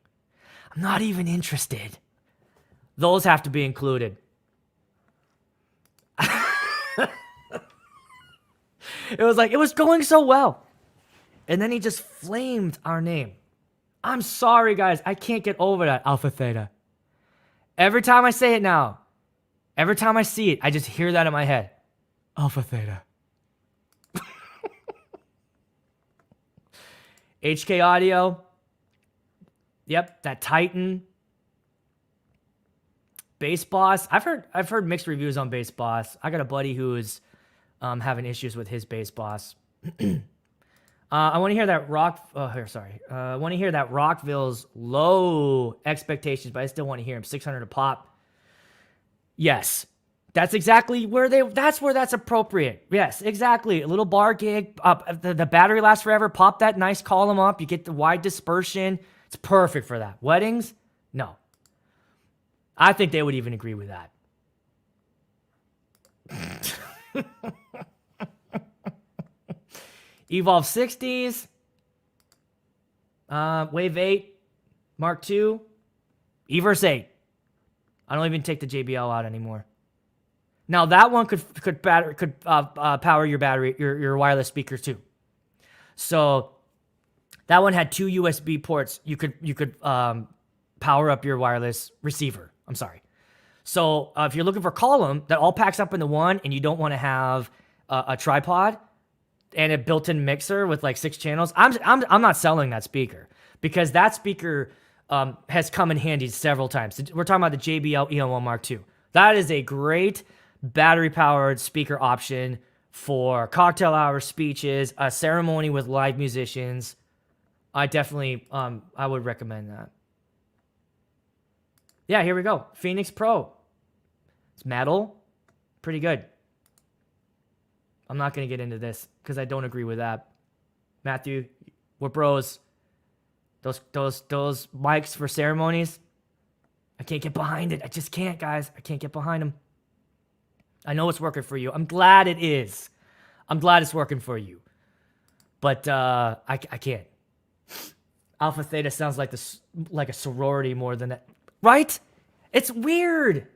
I'm not even interested. Those have to be included. It was going so well. And then he just flamed our name. I'm sorry, guys. I can't get over that, Alpha Theta. Every time I say it now, every time I see it, I just hear that in my head. Alpha Theta. HK Audio. Yep, that Titan. Bass Boss. I've heard mixed reviews on Bass Boss. I got a buddy who's having issues with his Bass Boss. I want to hear that I want to hear that Rockville's low expectations, but I still want to hear him. 600 a pop. Yes, that's exactly where that's appropriate. Yes, exactly. A little bar gig. The battery lasts forever. Pop that nice column up. You get the wide dispersion. It's perfect for that. Weddings? No. I think they would even agree with that. Evolve 60s. Wave 8. Mark II. Everse 8. I don't even take the JBL out anymore. Now that one could power your battery, your wireless speakers too. So that one had 2 USB ports. You could power up your wireless receiver. I'm sorry. So if you're looking for column that all packs up into one, and you don't want to have a tripod and a built-in mixer with like 6 channels, I'm not selling that speaker, because that speaker has come in handy several times. We're talking about the JBL EL1 Mark II. That is a great battery-powered speaker option for cocktail hour speeches, a ceremony with live musicians. I definitely, I would recommend that. Yeah, here we go. Phoenix Pro. It's metal. Pretty good. I'm not going to get into this because I don't agree with that. Matthew, we're bros. Those mics for ceremonies. I can't get behind it. I just can't, guys. I can't get behind them. I know it's working for you. I'm glad it is. I'm glad it's working for you. But I can't. Alpha Theta sounds like like a sorority more than that. Right? It's weird.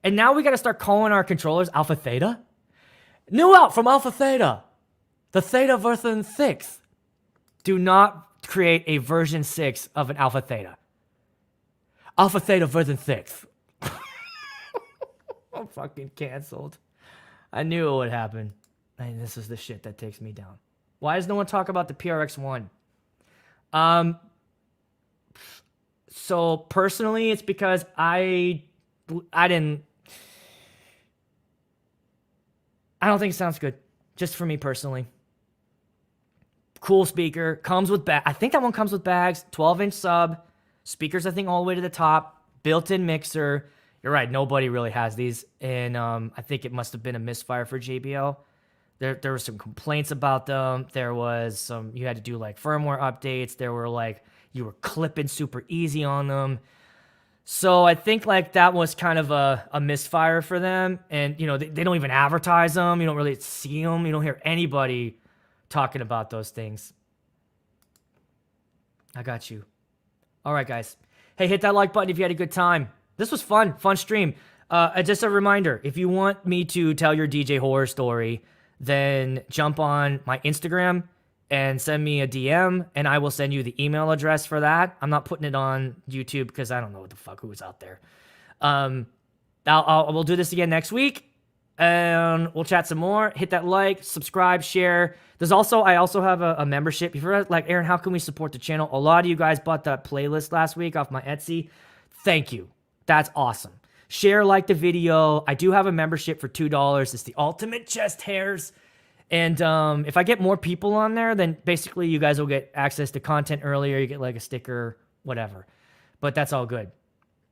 And now we got to start calling our controllers Alpha Theta? New out from Alpha Theta. The Theta version 6. Do not create a version 6 of an Alpha Theta. Alpha Theta version 6. I'm fucking canceled. I knew it would happen. And this is the shit that takes me down. Why does no one talk about the PRX-1? So personally, it's because I don't think it sounds good. Just for me personally. Cool speaker. Comes with I think that one comes with bags. 12-inch sub. Speakers, I think, all the way to the top. Built-in mixer. You're right. Nobody really has these. And I think it must have been a misfire for JBL. There were some complaints about them. There was some, you had to do like firmware updates. There were like, you were clipping super easy on them. So I think like that was kind of a misfire for them. And, you know, they don't even advertise them. You don't really see them. You don't hear anybody talking about those things. I got you. All right, guys. Hey, hit that like button if you had a good time. This was fun stream. Just a reminder, if you want me to tell your DJ horror story, then jump on my Instagram and send me a DM, and I will send you the email address for that. I'm not putting it on YouTube because I don't know what the fuck who's out there. We'll do this again next week, and we'll chat some more. Hit that like, subscribe, share. I also have a membership. If you're like, Aaron, how can we support the channel? A lot of you guys bought that playlist last week off my Etsy. Thank you. That's awesome. Share, like the video. I do have a membership for $2. It's the Ultimate Chest Hairs. And if I get more people on there, then basically you guys will get access to content earlier. You get like a sticker, whatever. But that's all good.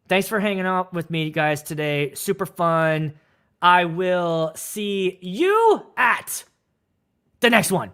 Thanks for hanging out with me, guys, today. Super fun. I will see you at the next one.